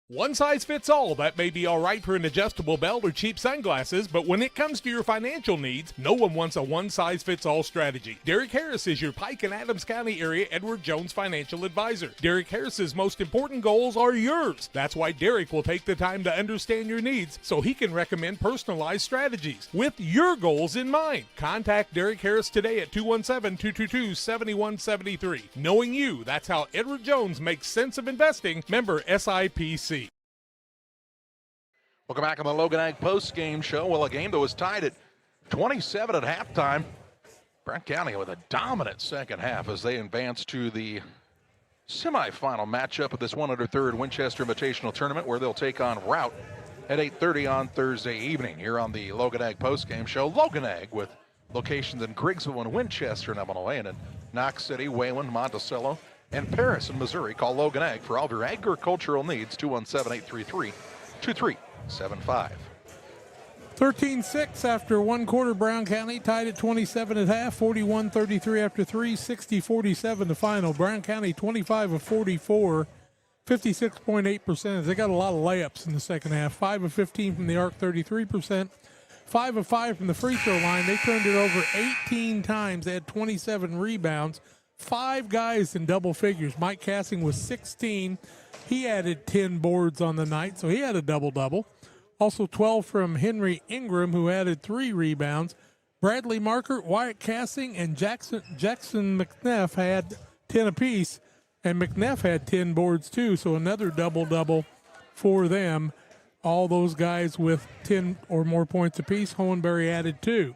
One size fits all. That may be all right for an adjustable belt or cheap sunglasses, but when it comes to your financial needs, no one wants a one-size-fits-all strategy. Derek Harris is your Pike and Adams County area Edward Jones financial advisor. Derek Harris's most important goals are yours. That's why Derek will take the time to understand your needs so he can recommend personalized strategies with your goals in mind. Contact Derek Harris today at 217-222-7173. Knowing you, that's how Edward Jones makes sense of investing. Member SIPC. Welcome back on the Logan Ag Postgame show. Well, a game that was tied at 27 at halftime. Brown County with a dominant second half as they advance to the semifinal matchup of this 103rd Winchester Invitational Tournament, where they'll take on Route at 8:30 on Thursday evening here on the Logan Ag Postgame show. Logan Ag with locations in Griggsville and Winchester in Illinois, and in Knox City, Wayland, Monticello, and Paris in Missouri. Call Logan Ag for all of your agricultural needs, 217-833-2375. 13-6 after one quarter. Brown County tied at 27 at half, 41-33 after 3, 60-47 the final. Brown County 25 of 44, 56.8%. They got a lot of layups in the second half. 5 of 15 from the arc, 33%. 5 of 5 from the free throw line. They turned it over 18 times. They had 27 rebounds. 5 guys in double figures. Mike Cassing was 16. He added 10 boards on the night, so he had a double-double. Also 12 from Henry Ingram, who added 3 rebounds. Bradley Markert, Wyatt Cassing, and Jackson McNeff had 10 apiece, and McNeff had 10 boards too, so another double-double for them. All those guys with 10 or more points apiece. Hohenberry added 2.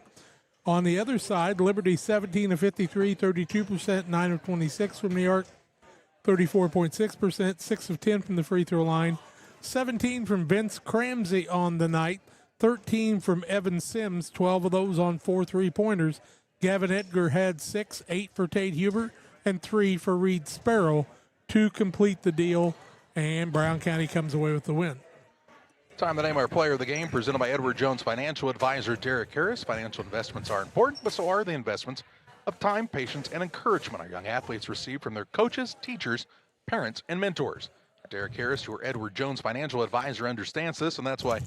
On the other side, Liberty 17 of 53, 32%, 9 of 26 from New York, 34.6%, 6 of 10 from the free throw line. 17 from Vince Cramsey on the night, 13 from Evan Sims, 12 of those on 4 3-pointers. Gavin Edgar had 6, 8 for Tate Huber, and 3 for Reed Sparrow to complete the deal, and Brown County comes away with the win. Time to name our player of the game, presented by Edward Jones financial advisor Derek Harris. Financial investments are important, but so are the investments of time, patience, and encouragement our young athletes receive from their coaches, teachers, parents, and mentors. Derek Harris, your Edward Jones financial advisor, understands this, and that's why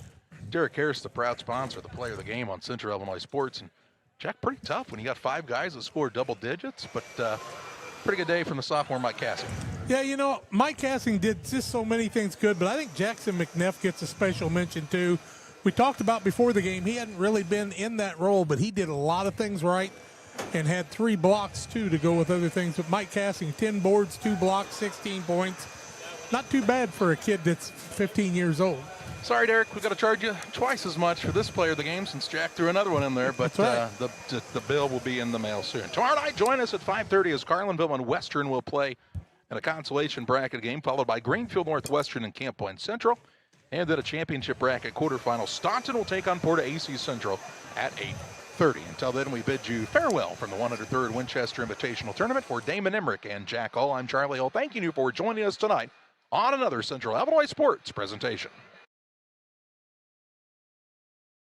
Derek Harris is the proud sponsor of the player of the game on Central Illinois Sports. And Jack, pretty tough when you got 5 guys that scored double digits, but pretty good day from the sophomore Mike Cassing. Yeah, you know, Mike Cassing did just so many things good, but I think Jackson McNeff gets a special mention too. We talked about before the game, he hadn't really been in that role, but he did a lot of things right and had 3 blocks too to go with other things. But Mike Cassing, 10 boards, 2 blocks, 16 points. Not too bad for a kid that's 15 years old. Sorry, Derek, we've got to charge you twice as much for this player of the game since Jack threw another one in there, but right. The bill will be in the mail soon. Tomorrow night, join us at 5:30 as Carlinville and Western will play in a consolation bracket game, followed by Greenfield Northwestern and Camp Point Central. And then a championship bracket quarterfinal. Staunton will take on Porta AC Central at 8. 30. Until then, we bid you farewell from the 103rd Winchester Invitational Tournament. For Damon Emmerich and Jack Hall, I'm Charlie Hall, thanking you for joining us tonight on another Central Illinois Sports presentation.